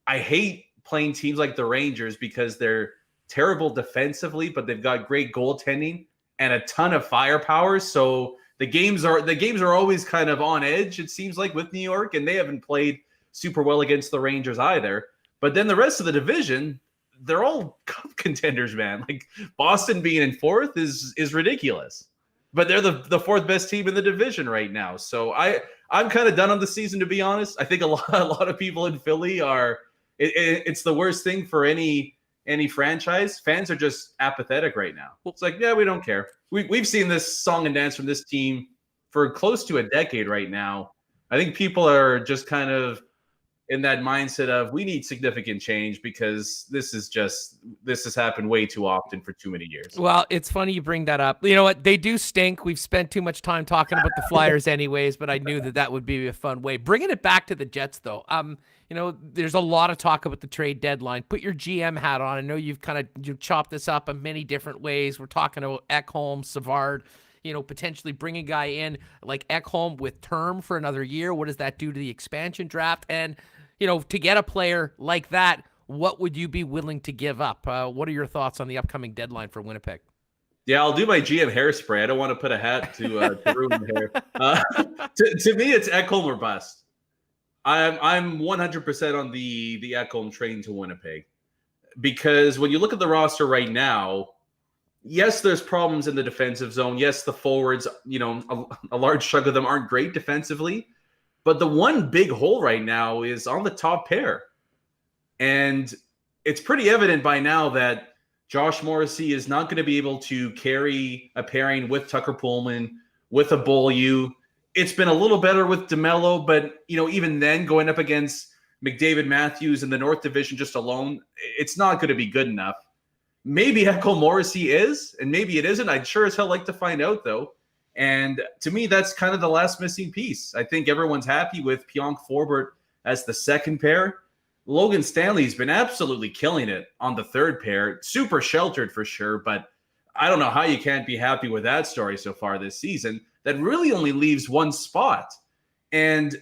I hate playing teams like the Rangers because they're terrible defensively, but they've got great goaltending and a ton of firepower. So the games are always kind of on edge, it seems like, with New York, and they haven't played super well against the Rangers either. But then the rest of the division, they're all cup contenders, man. Like Boston being in fourth is ridiculous. But they're the fourth best team in the division right now. So I'm kind of done on the season, to be honest. I think a lot of people in Philly are it's the worst thing for any franchise. Fans are just apathetic right now. It's like, yeah, we don't care. We've seen this song and dance from this team for close to a decade right now. I think people are just kind of in that mindset of we need significant change because this has happened way too often for too many years. Well, it's funny you bring that up. You know what? They do stink. We've spent too much time talking about the Flyers anyways, but I knew that would be a fun way. Bringing it back to the Jets, though. You know, there's a lot of talk about the trade deadline. Put your GM hat on. I know you've chopped this up in many different ways. We're talking about Ekholm, Savard, you know, potentially bring a guy in like Ekholm with term for another year. What does that do to the expansion draft? And, you know, to get a player like that, what would you be willing to give up? What are your thoughts on the upcoming deadline for Winnipeg? Yeah, I'll do my GM hairspray. I don't want to put a hat to ruin the hair. To me, it's Ekholm or bust. I'm 100% on the Ekholm train to Winnipeg, because when you look at the roster right now, yes, there's problems in the defensive zone. Yes, the forwards, you know, a large chunk of them aren't great defensively, but the one big hole right now is on the top pair. And it's pretty evident by now that Josh Morrissey is not going to be able to carry a pairing with Tucker Pullman, with a Beaulieu. It's been a little better with DeMello, but, you know, even then going up against McDavid Matthews in the North Division just alone, it's not going to be good enough. Maybe Ekholm Morrissey is, and maybe it isn't. I'd sure as hell like to find out, though. And to me, that's kind of the last missing piece. I think everyone's happy with Pionk Forbort as the second pair. Logan Stanley's been absolutely killing it on the third pair. Super sheltered for sure, but I don't know how you can't be happy with that story so far this season. That really only leaves one spot. And,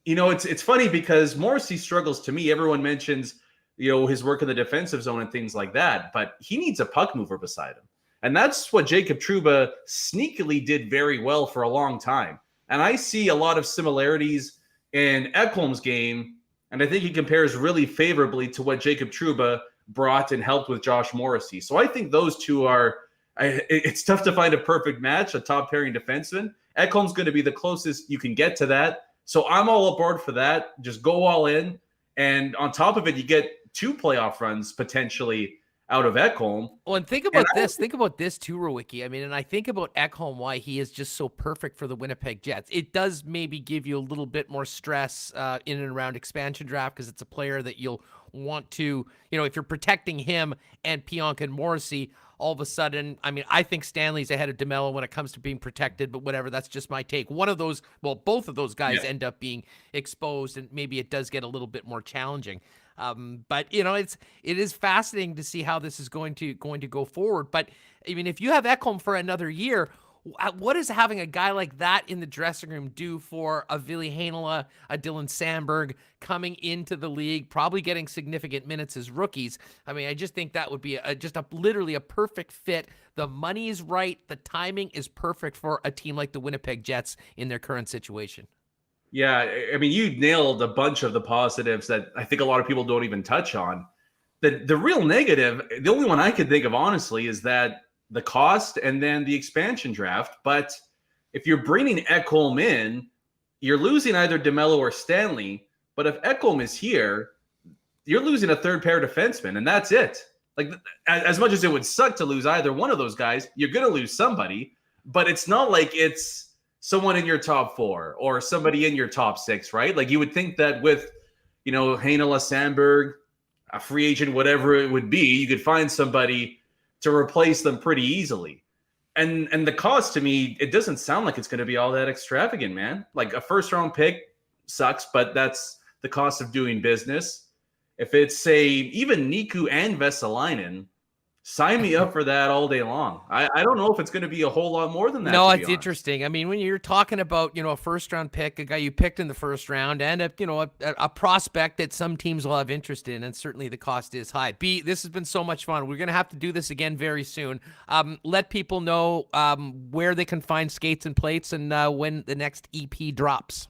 you know, it's funny because Morrissey struggles to me. Everyone mentions, you know, his work in the defensive zone and things like that, but he needs a puck mover beside him. And that's what Jacob Trouba sneakily did very well for a long time. And I see a lot of similarities in Ekholm's game, and I think he compares really favorably to what Jacob Trouba brought and helped with Josh Morrissey. So I think those two are it's tough to find a perfect match, a top pairing defenseman. Ekholm's going to be the closest you can get to that. So I'm all aboard for that. Just go all in. And on top of it, you get 2 playoff runs potentially out of Ekholm. Well, and think about this. Think about this too, Rewucki. I mean, and I think about Ekholm, why he is just so perfect for the Winnipeg Jets. It does maybe give you a little bit more stress in and around expansion draft because it's a player that you'll want to, you know, if you're protecting him and Pionk and Morrissey, all of a sudden, I mean, I think Stanley's ahead of DeMello when it comes to being protected, but whatever, that's just my take. One of those, well, both of those guys end up being exposed, and maybe it does get a little bit more challenging. But you know, it is fascinating to see how this is going to go forward. But I mean, if you have Ekholm for another year, what is having a guy like that in the dressing room do for a Ville Heinola, a Dylan Sandberg coming into the league, probably getting significant minutes as rookies? I mean, I just think that would be literally a perfect fit. The money is right. The timing is perfect for a team like the Winnipeg Jets in their current situation. Yeah, I mean, you nailed a bunch of the positives that I think a lot of people don't even touch on. The real negative, the only one I could think of, honestly, is that the cost and then the expansion draft. But if you're bringing Ekholm in, you're losing either DeMello or Stanley. But if Ekholm is here, you're losing a third pair defenseman, and that's it. Like, as much as it would suck to lose either one of those guys, you're going to lose somebody. But it's not like it's someone in your top 4 or somebody in your top 6, right? Like, you would think that with, you know, Heinola, Sandberg, a free agent, whatever it would be, you could find somebody to replace them pretty easily. And the cost, to me, it doesn't sound like it's going to be all that extravagant, man. Like, a first-round pick sucks, but that's the cost of doing business. if it's say even Niku and Vesalainen, sign me up for that all day long. I don't know if it's going to be a whole lot more than that. No, to be it's honest. interesting. I mean, when you're talking about, a first-round pick, a guy you picked in the first round, and a prospect that some teams will have interest in, and certainly the cost is high. B, this has been so much fun. We're going to have to do this again very soon. Let people know where they can find Skates and Plates and when the next EP drops.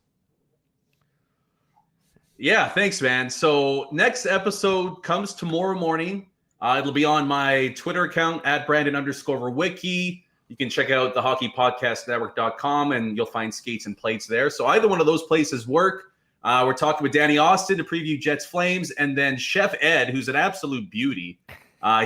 Yeah, thanks, man. So next episode comes tomorrow morning. It'll be on my Twitter account at Brandon_Rewucki. You can check out the hockeypodcastnetwork.com and you'll find Skates and Plates there. So either one of those places work. We're talking with Danny Austin to preview Jets Flames, and then Chef Ed, who's an absolute beauty.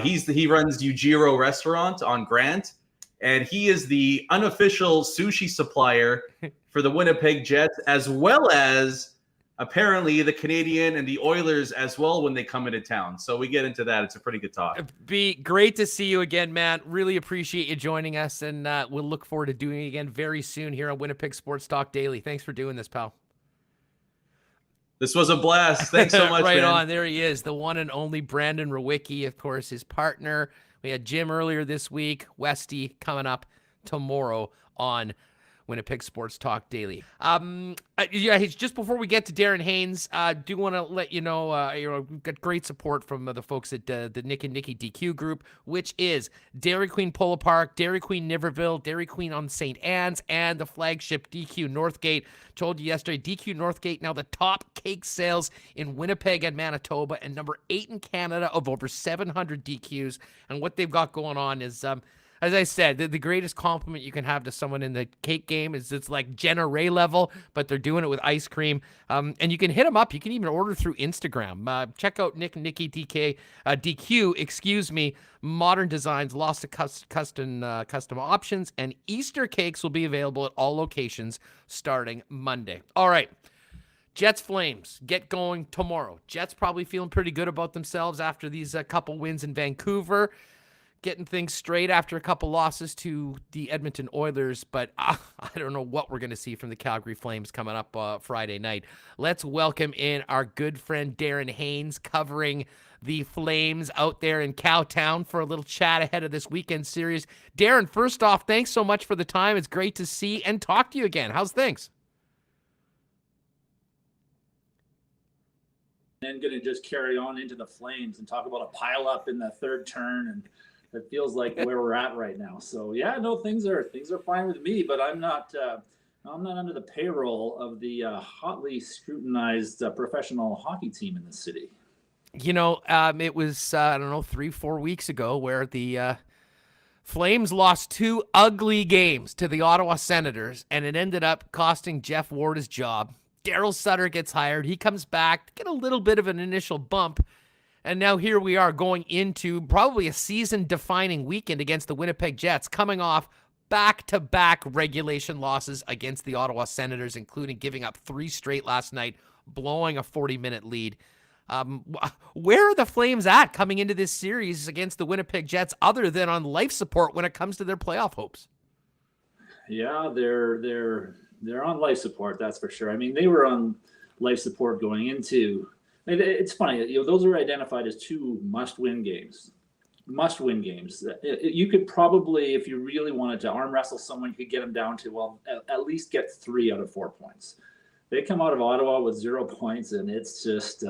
He runs Ujiro Restaurant on Grant, and he is the unofficial sushi supplier for the Winnipeg Jets, as well as apparently the Canadian and the Oilers as well when they come into town. So we get into that. It's a pretty good talk. Be great to see you again, Matt. Really appreciate you joining us, and we'll look forward to doing it again very soon here on Winnipeg Sports Talk Daily. Thanks for doing this, pal. This was a blast. Thanks so much, Right man. on. There he is, the one and only Brandon Rewucki, of course, his partner. We had Jim earlier this week, Westy coming up tomorrow on Winnipeg Sports Talk Daily. Just before we get to Darren Haynes, do want to let you know, we've got great support from the folks at the Nick and Nikki DQ group, which is Dairy Queen Polo Park, Dairy Queen Niverville, Dairy Queen on St. Anne's, and the flagship DQ Northgate. Told you yesterday, DQ Northgate now the top cake sales in Winnipeg and Manitoba, and number 8 in Canada of over 700 DQs. And what they've got going on is, as I said, the greatest compliment you can have to someone in the cake game is it's like Jenna Ray level, but they're doing it with ice cream. And you can hit them up. You can even order through Instagram. Check out Nick and Nikki DQ, modern designs, lots of custom options, and Easter cakes will be available at all locations starting Monday. All right. Jets Flames get going tomorrow. Jets probably feeling pretty good about themselves after these couple wins in Vancouver. Getting things straight after a couple losses to the Edmonton Oilers, but I don't know what we're going to see from the Calgary Flames coming up Friday night. Let's welcome in our good friend Darren Haynes, covering the Flames out there in Cowtown for a little chat ahead of this weekend series. Darren, first off, thanks so much for the time. It's great to see and talk to you again. How's things? And going to just carry on into the Flames and talk about a pile up in the third turn, and it feels like where we're at right now. So yeah, no, things are fine with me, but I'm not under the payroll of the hotly scrutinized professional hockey team in the city. It was 3-4 weeks ago where the Flames lost 2 ugly games to the Ottawa Senators, and it ended up costing Jeff Ward his job. Daryl Sutter gets hired. He comes back, get a little bit of an initial bump. And now here we are going into probably a season-defining weekend against the Winnipeg Jets, coming off back-to-back regulation losses against the Ottawa Senators, including giving up 3 straight last night, blowing a 40-minute lead. Where are the Flames at coming into this series against the Winnipeg Jets, other than on life support when it comes to their playoff hopes? Yeah, they're on life support, that's for sure. I mean, they were on life support going into. It's funny, those are identified as 2 must-win games. You could probably, if you really wanted to arm wrestle someone, you could get them down to, at least get 3 out of 4 points. They come out of Ottawa with 0 points, and it's just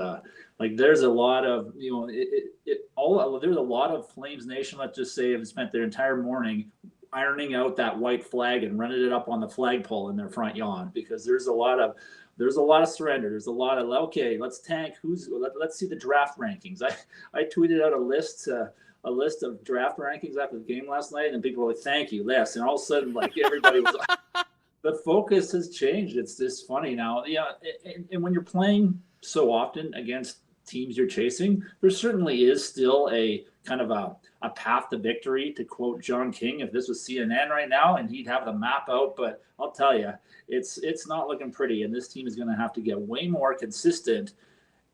there's a lot of, there's a lot of Flames Nation, let's just say, have spent their entire morning ironing out that white flag and running it up on the flagpole in their front lawn, because there's a lot of surrender. There's a lot of, okay, let's tank. Let's see the draft rankings. I tweeted out a list of draft rankings after the game last night, and people were like, "Thank you, Les." And all of a sudden, everybody was like, the focus has changed. It's just funny now. Yeah, and when you're playing so often against teams you're chasing, there certainly is still a kind of a path to victory, to quote John King, if this was CNN right now, and he'd have the map out. But I'll tell you, it's not looking pretty, and this team is going to have to get way more consistent,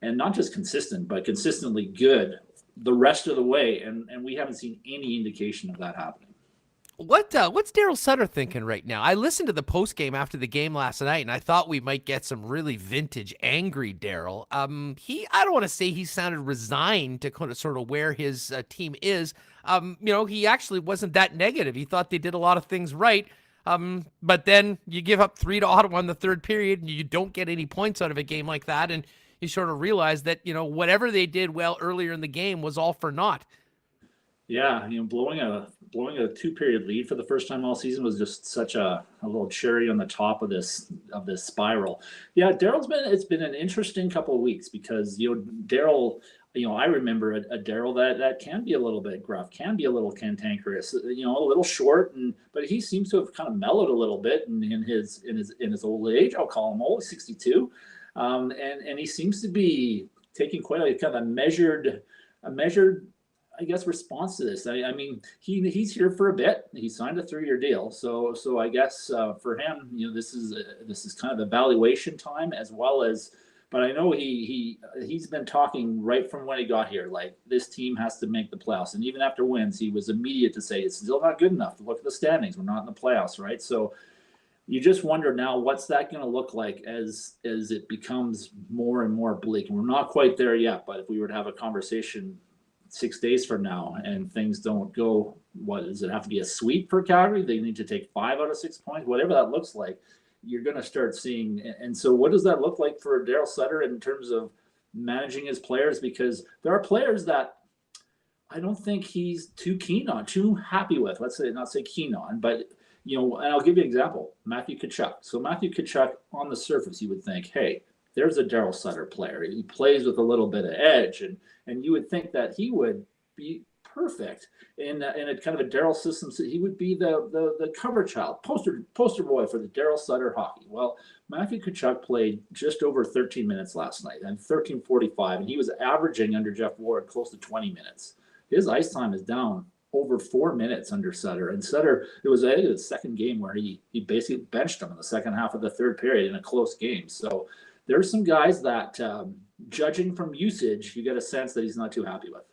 and not just consistent, but consistently good the rest of the way. And we haven't seen any indication of that happening. What's Daryl Sutter thinking right now? I listened to the post game after the game last night, and I thought we might get some really vintage, angry Daryl. I don't want to say he sounded resigned to kind of sort of where his team is. He actually wasn't that negative. He thought they did a lot of things right. But then you give up 3 to Ottawa in the third period, and you don't get any points out of a game like that, and you sort of realize that whatever they did well earlier in the game was all for naught. Yeah, blowing a 2-period lead for the first time all season was just such a little cherry on the top of this spiral. Yeah, it's been an interesting couple of weeks because Daryl, I remember a Daryl that can be a little bit gruff, can be a little cantankerous, a little short, but he seems to have kind of mellowed a little bit in his old age. I'll call him old, 62, and he seems to be taking quite a kind of a measured, I guess, response to this. I mean, he's here for a bit. He signed a 3-year deal, so I guess for him, this is kind of evaluation time as well as. But I know he's been talking right from when he got here, like this team has to make the playoffs, and even after wins, he was immediate to say it's still not good enough. Look at the standings; we're not in the playoffs, right? So you just wonder now what's that going to look like as it becomes more and more bleak, and we're not quite there yet. But if we were to have a conversation 6 days from now and things don't go, what does it have to be, a sweep for Calgary? They need to take 5 out of 6 points, whatever that looks like. You're going to start seeing. And so what does that look like for Daryl Sutter in terms of managing his players? Because there are players that I don't think he's too happy with. Let's say, not say keen on, but, and I'll give you an example, Matthew Tkachuk. So Matthew Tkachuk, on the surface, you would think, hey, there's a Daryl Sutter player. He plays with a little bit of edge, and you would think that he would be perfect in a kind of a Daryl system. So he would be the cover child, poster boy for the Daryl Sutter hockey. Well, Matthew Tkachuk played just over 13 minutes last night, and 13:45, and he was averaging under Jeff Ward close to 20 minutes. His ice time is down over 4 minutes under Sutter. And Sutter, it was the second game where he basically benched him in the second half of the third period in a close game. So there's some guys that, judging from usage, you get a sense that he's not too happy with.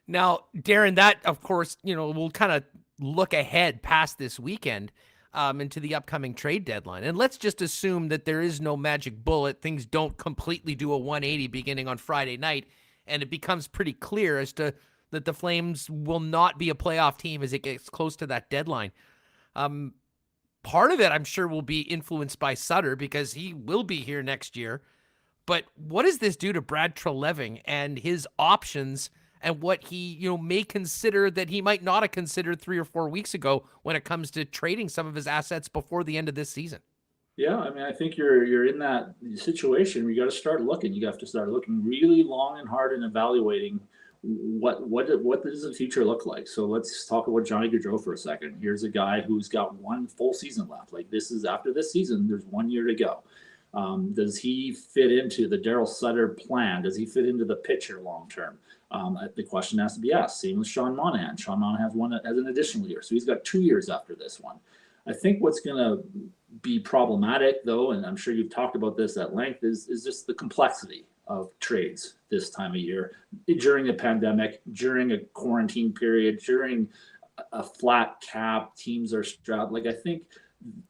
Now, Darren, that, of course, we'll kind of look ahead past this weekend into the upcoming trade deadline. And let's just assume that there is no magic bullet. Things don't completely do a 180 beginning on Friday night, and it becomes pretty clear as to that the Flames will not be a playoff team as it gets close to that deadline. Part of it, I'm sure, will be influenced by Sutter because he will be here next year. But what does this do to Brad Treleving and his options and what he, may consider that he might not have considered 3 or 4 weeks ago when it comes to trading some of his assets before the end of this season? Yeah, I mean, I think you're in that situation where you got to start looking. You have to start looking really long and hard and evaluating what does the future look like. So let's talk about Johnny Gaudreau for a second. Here's a guy who's got 1 full season left. Like, this is after this season, there's 1 year to go. Does he fit into the Daryl Sutter plan? Does he fit into the pitcher long term? The question has to be asked. Same with Sean Monahan. Sean Monahan has an additional year, so he's got 2 years after this one. I think what's going to be problematic, though, and I'm sure you've talked about this at length, is just the complexity of trades this time of year, during a pandemic, during a quarantine period, during a flat cap, teams are strapped. Like,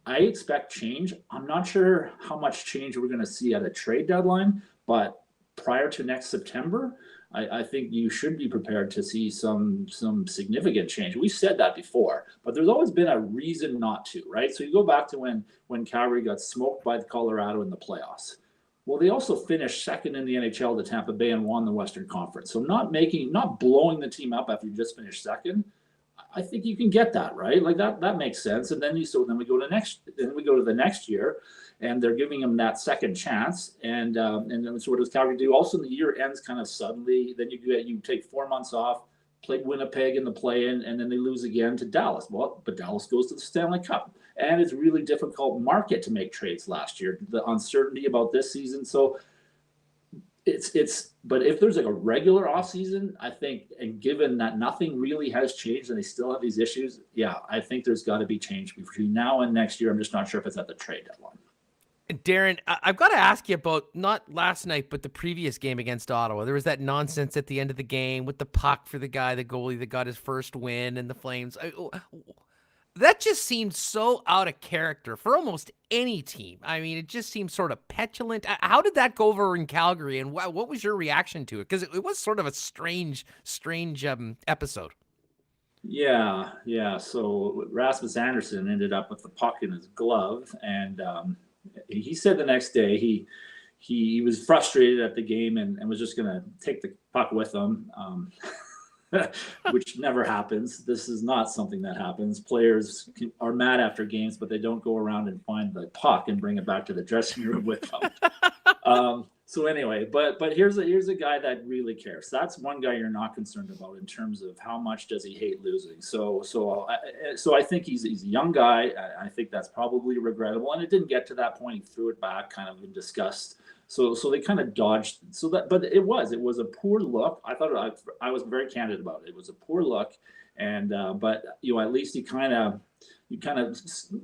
I expect change. I'm not sure how much change we're going to see at a trade deadline, but prior to next September, I think you should be prepared to see some significant change. We've said that before, but there's always been a reason not to, right? So you go back to when Calgary got smoked by Colorado in the playoffs. Well, they also finished second in the NHL to Tampa Bay and won the Western Conference. So not blowing the team up after you just finished second, I think you can get that, right? Like that makes sense. And then we go to the next year, and they're giving them that second chance. And then so what does Calgary do? Also, the year ends kind of suddenly. Then you take 4 months off, play Winnipeg in the play-in, and then they lose again to Dallas. Well, but Dallas goes to the Stanley Cup, and it's a really difficult market to make trades last year. The uncertainty about this season, so. But if there's like a regular off season, I think, and given that nothing really has changed and they still have these issues, yeah, I think there's got to be change between now and next year. I'm just not sure if it's at the trade deadline. Darren, I've got to ask you about not last night, but the previous game against Ottawa. There was that nonsense at the end of the game with the puck for the goalie that got his first win and the Flames. That just seemed so out of character for almost any team. I mean, it just seemed sort of petulant. How did that go over in Calgary, and what was your reaction to it? Because it was sort of a strange episode. Yeah. So Rasmus Anderson ended up with the puck in his glove, and he said the next day he was frustrated at the game and was just going to take the puck with him. Which never happens. This is not something that happens. Players are mad after games, but they don't go around and find the puck and bring it back to the dressing room with them. So anyway, but here's a guy that really cares. That's one guy you're not concerned about in terms of how much does he hate losing. So I think he's a young guy. I think that's probably regrettable, and it didn't get to that point. He threw it back, kind of in disgust. So they kind of dodged. But it was a poor look. I thought I was very candid about it. It was a poor look, and but at least you kind of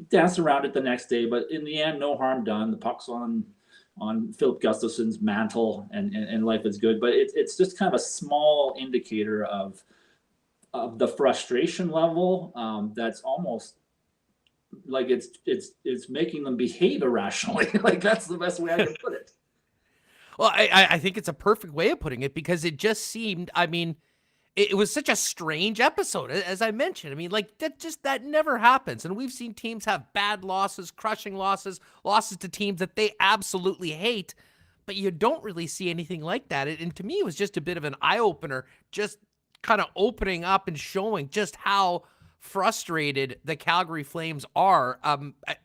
danced around it the next day. But in the end, no harm done. The puck's on Philip Gustafson's mantle, and life is good. But it's just kind of a small indicator of the frustration level. That's almost like it's making them behave irrationally. Like, that's the best way I can put it. Well, I think it's a perfect way of putting it, because it just seemed, I mean, it was such a strange episode, as I mentioned. I mean, like, that never happens. And we've seen teams have bad losses, crushing losses to teams that they absolutely hate, but you don't really see anything like that. And to me, it was just a bit of an eye-opener, just kind of opening up and showing just how frustrated the Calgary Flames are,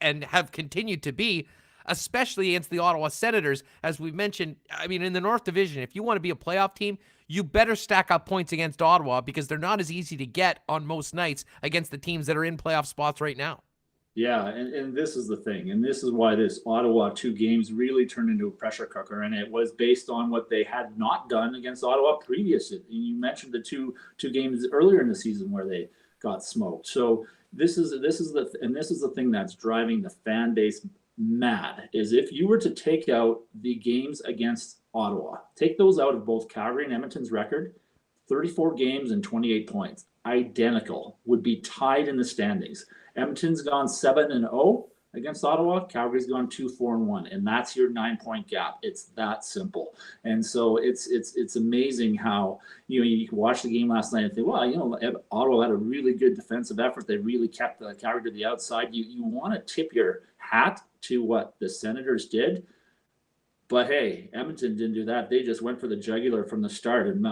and have continued to be, especially against the Ottawa Senators. As we mentioned, I mean, in the North Division, if you want to be a playoff team, you better stack up points against Ottawa, because they're not as easy to get on most nights against the teams that are in playoff spots right now. Yeah, and this is the thing, and this is why this Ottawa 2 games really turned into a pressure cooker, and it was based on what they had not done against Ottawa previously. You mentioned the two games earlier in the season where they got smoked. So this is the thing that's driving the fan base mad, is if you were to take out the games against Ottawa, take those out of both Calgary and Edmonton's record, 34 games and 28 points, identical, would be tied in the standings. Edmonton's gone 7-0 against Ottawa. Calgary's gone 2-4-1, and that's your 9-point gap. It's that simple. And so it's amazing how you watch the game last night and think, well, Ottawa had a really good defensive effort. They really kept the Calgary to the outside. You want to tip your hat to what the Senators did. But hey, Edmonton didn't do that. They just went for the jugular from the start. And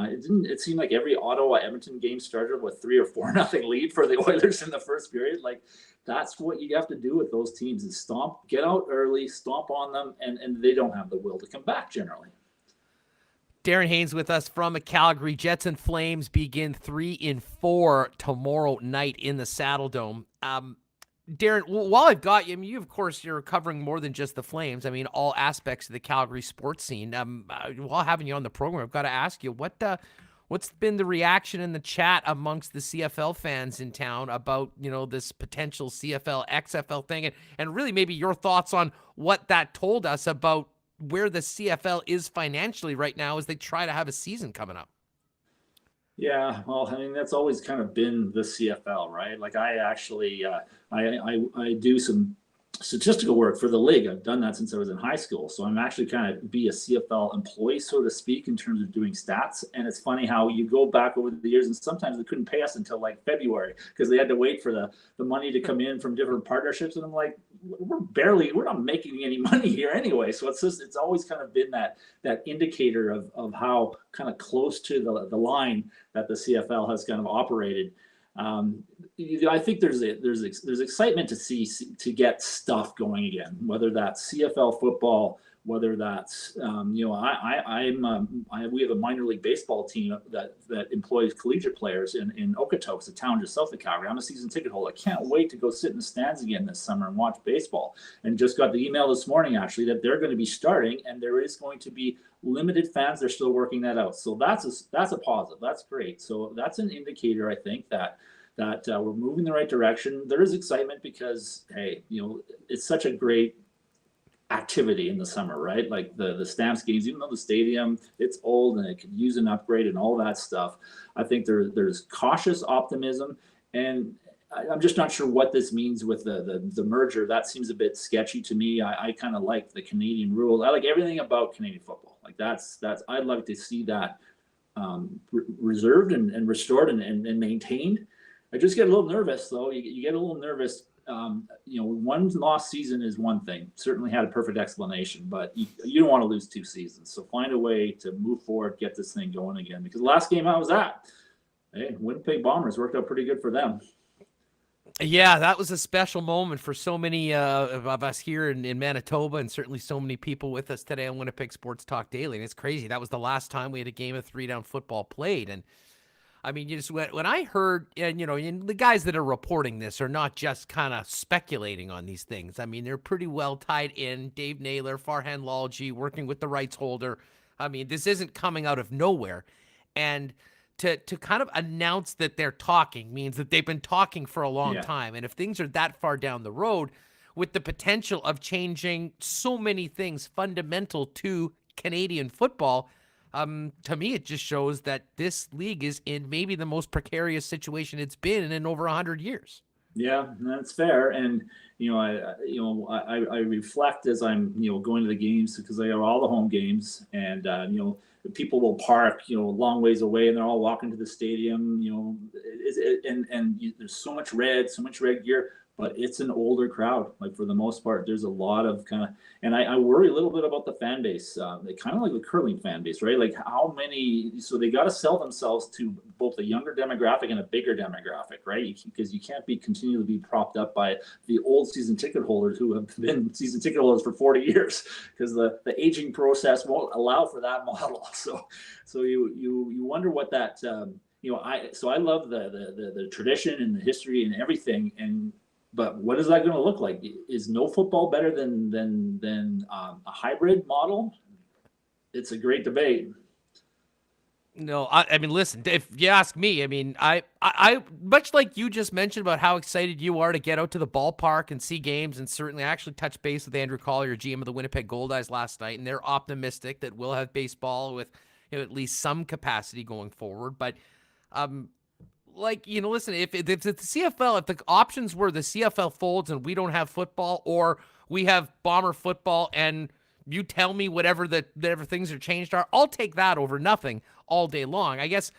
it seemed like every Ottawa-Edmonton game started with 3 or 4-0 lead for the Oilers in the first period. Like, that's what you have to do with those teams, is get out early, stomp on them, and they don't have the will to come back generally. Darren Haynes with us from Calgary. Jets and Flames begin 3-4 tomorrow night in the Saddle Dome. Darren, while I've got you, I mean, of course, you're covering more than just the Flames. I mean, all aspects of the Calgary sports scene. While having you on the program, I've got to ask you, what's been the reaction in the chat amongst the CFL fans in town about, this potential CFL, XFL thing, and really maybe your thoughts on what that told us about where the CFL is financially right now as they try to have a season coming up? Yeah, well, I mean, that's always kind of been the CFL, right? Like, I actually, I do some statistical work for the league. I've done that since I was in high school. So I'm actually kind of be a CFL employee, so to speak, in terms of doing stats. And it's funny how you go back over the years, and sometimes they couldn't pay us until like February because they had to wait for the money to come in from different partnerships. And I'm like, we're not making any money here anyway. So it's always kind of been that indicator of how kind of close to the line that the CFL has kind of operated. I think there's excitement to get stuff going again, whether that's CFL football, whether that's we have a minor league baseball team that employs collegiate players in Okotoks, a town just south of Calgary. I'm a season ticket holder. I can't wait to go sit in the stands again this summer and watch baseball. And just got the email this morning actually that they're going to be starting, and there is going to be limited fans. They're still working that out. So that's a positive. That's great. So that's an indicator, I think, that we're moving in the right direction. There is excitement because, hey, it's such a great activity in the summer, right? Like the Stamps games, even though the stadium, it's old and it could use an upgrade and all that stuff. I think there's cautious optimism. And I'm just not sure what this means with the merger. That seems a bit sketchy to me. I kind of like the Canadian rules. I like everything about Canadian football. Like that's I'd like to see that reserved and restored and maintained. I just get a little nervous though. You get a little nervous. One lost season is one thing. Certainly had a perfect explanation, but you don't want to lose 2 seasons. So find a way to move forward, get this thing going again. Because the last game I was at, Winnipeg Bombers worked out pretty good for them. Yeah, that was a special moment for so many of us here in Manitoba, and certainly so many people with us today on Winnipeg Sports Talk Daily. And it's crazy. That was the last time we had a game of 3-down football played. And I mean, when I heard, and the guys that are reporting this are not just kind of speculating on these things. I mean, they're pretty well tied in. Dave Naylor, Farhan Lalji, working with the rights holder. I mean, this isn't coming out of nowhere. And to kind of announce that they're talking means that they've been talking for a long time. And if things are that far down the road, with the potential of changing so many things fundamental to Canadian football, to me, it just shows that this league is in maybe the most precarious situation it's been in over 100 years. Yeah, that's fair. And I reflect as I'm going to the games, because I have all the home games, and people will park a long ways away, and they're all walking to the stadium. There's so much red gear. But it's an older crowd. Like for the most part, there's a lot of and I worry a little bit about the fan base. They kind of like the curling fan base, right? Like how many, so they got to sell themselves to both a younger demographic and a bigger demographic, right? Because you can't continually be propped up by the old season ticket holders who have been season ticket holders for 40 years, because the aging process won't allow for that model. So you wonder what that, I love the tradition and the history and everything, but what is that going to look like? Is no football better than a hybrid model? It's a great debate. No, I mean, listen, if you ask me, I mean, I much like you just mentioned about how excited you are to get out to the ballpark and see games, and certainly I actually touched base with Andrew Collier, GM of the Winnipeg Goldeyes last night, and they're optimistic that we'll have baseball with at least some capacity going forward. But listen, if the CFL, if the options were the CFL folds and we don't have football, or we have Bomber football and you tell me whatever things are changed are, I'll take that over nothing all day long. I guess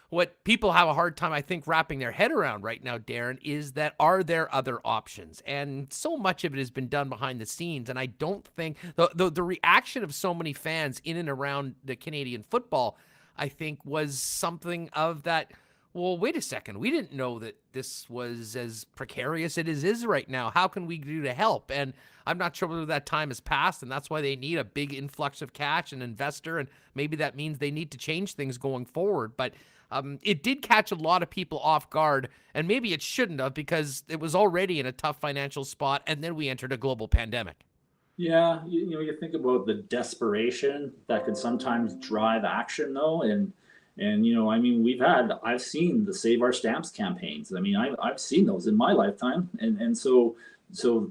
what people have a hard time, I think, wrapping their head around right now, Darren, is that are there other options? And so much of it has been done behind the scenes, and I don't think the reaction of so many fans in and around the Canadian football, I think, was something of that. Well, wait a second. We didn't know that this was as precarious as it is right now. How can we do to help? And I'm not sure whether that time has passed, and that's why they need a big influx of cash and investor, and maybe that means they need to change things going forward. But it did catch a lot of people off guard, and maybe it shouldn't have, because it was already in a tough financial spot, and then we entered a global pandemic. Yeah, you think about the desperation that could sometimes drive action, though, and I've seen the Save Our Stamps campaigns. I mean, I've seen those in my lifetime. And so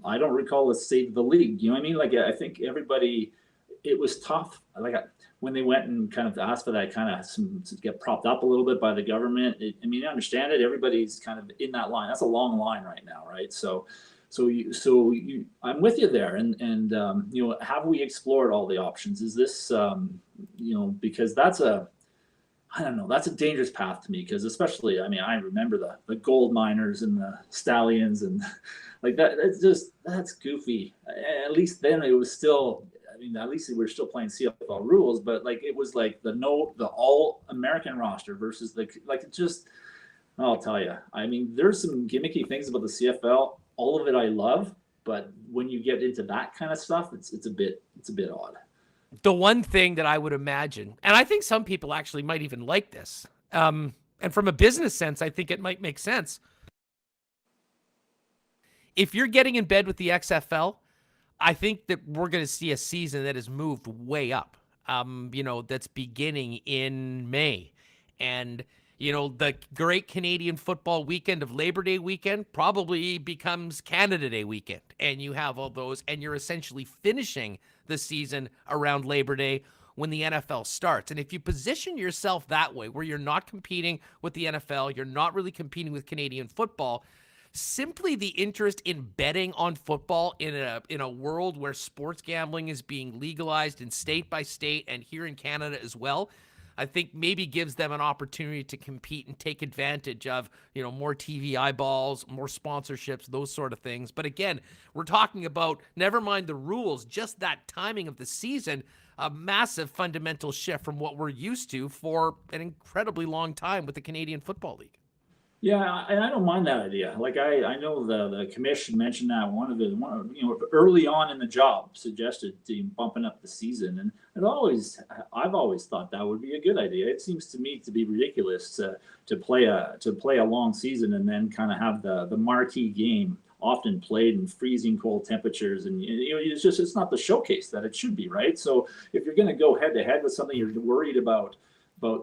I don't recall a Save the League. You know what I mean? Like, I think everybody, it was tough. Like when they went and kind of asked for that to get propped up a little bit by the government. I understand it. Everybody's kind of in that line. That's a long line right now, right? So I'm with you there. And have we explored all the options? Is this, because that's I don't know. That's a dangerous path to me, because especially, I remember the gold miners and the stallions and like that. That's goofy. At least then it was still, at least we were still playing CFL rules, but like it was like the all American roster versus I'll tell you. There's some gimmicky things about the CFL. All of it I love, but when you get into that kind of stuff, it's a bit odd. The one thing that I would imagine, and I think some people actually might even like this, and from a business sense, I think it might make sense. If you're getting in bed with the XFL, I think that we're going to see a season that has moved way up, that's beginning in May. And, the great Canadian football weekend of Labor Day weekend probably becomes Canada Day weekend. And you have all those, and you're essentially finishing the season around Labor Day when the NFL starts. And if you position yourself that way, where you're not competing with the NFL, you're not really competing with Canadian football, simply the interest in betting on football in a world where sports gambling is being legalized in state by state and here in Canada as well, I think maybe gives them an opportunity to compete and take advantage of, more TV eyeballs, more sponsorships, those sort of things. But again, we're talking about, never mind the rules, just that timing of the season, a massive fundamental shift from what we're used to for an incredibly long time with the Canadian Football League. Yeah, and I don't mind that idea. Like I know the commission mentioned that early on in the job suggested bumping up the season, and I've always thought that would be a good idea. It seems to me to be ridiculous to play a long season and then kind of have the marquee game often played in freezing cold temperatures, and it's not the showcase that it should be, right? So if you're going to go head to head with something you're worried about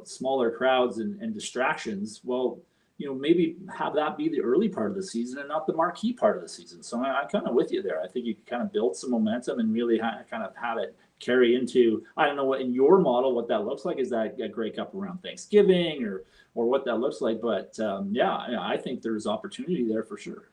smaller crowds and distractions, well, maybe have that be the early part of the season and not the marquee part of the season. So I'm kind of with you there. I think you can kind of build some momentum and really kind of have it carry into, I don't know what in your model, what that looks like. Is that a Grey Cup around Thanksgiving or what that looks like? But I think there's opportunity there for sure.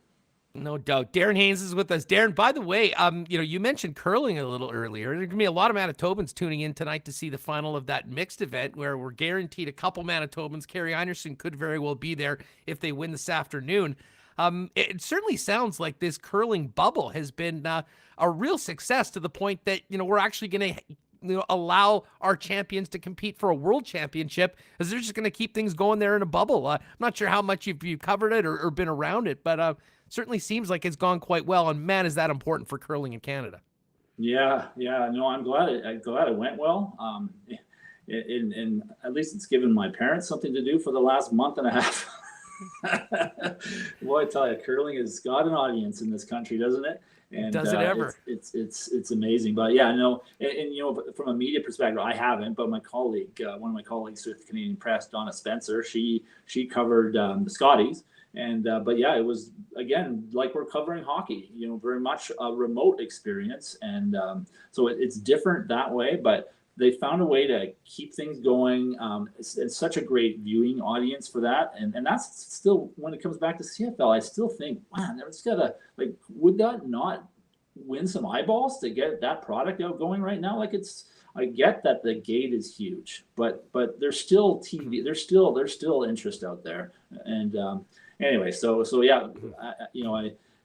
No doubt. Darren Haynes is with us. Darren, by the way, you mentioned curling a little earlier. There's going to be a lot of Manitobans tuning in tonight to see the final of that mixed event where we're guaranteed a couple Manitobans. Kerry Einarson could very well be there if they win this afternoon. It certainly sounds like this curling bubble has been a real success to the point that, we're actually going to allow our champions to compete for a world championship, as they're just going to keep things going there in a bubble. I'm not sure how much you've covered it or been around it, but certainly seems like it's gone quite well. And man, is that important for curling in Canada. Yeah. No, I'm glad it went well. And at least it's given my parents something to do for the last month and a half. Boy, I tell you, curling has got an audience in this country, doesn't it? And does it ever? It's amazing. But yeah, no, and from a media perspective, I haven't. But my colleague, one of my colleagues with the Canadian Press, Donna Spencer, she covered the Scotties. And but yeah, it was again like we're covering hockey. Very much a remote experience, and so it's different that way. But they found a way to keep things going. It's such a great viewing audience for that, and that's still, when it comes back to CFL, I still think, man, it's gotta, like, would that not win some eyeballs to get that product out going right now? Like, I get that the gate is huge, but there's still TV, there's still interest out there, and anyway, so yeah,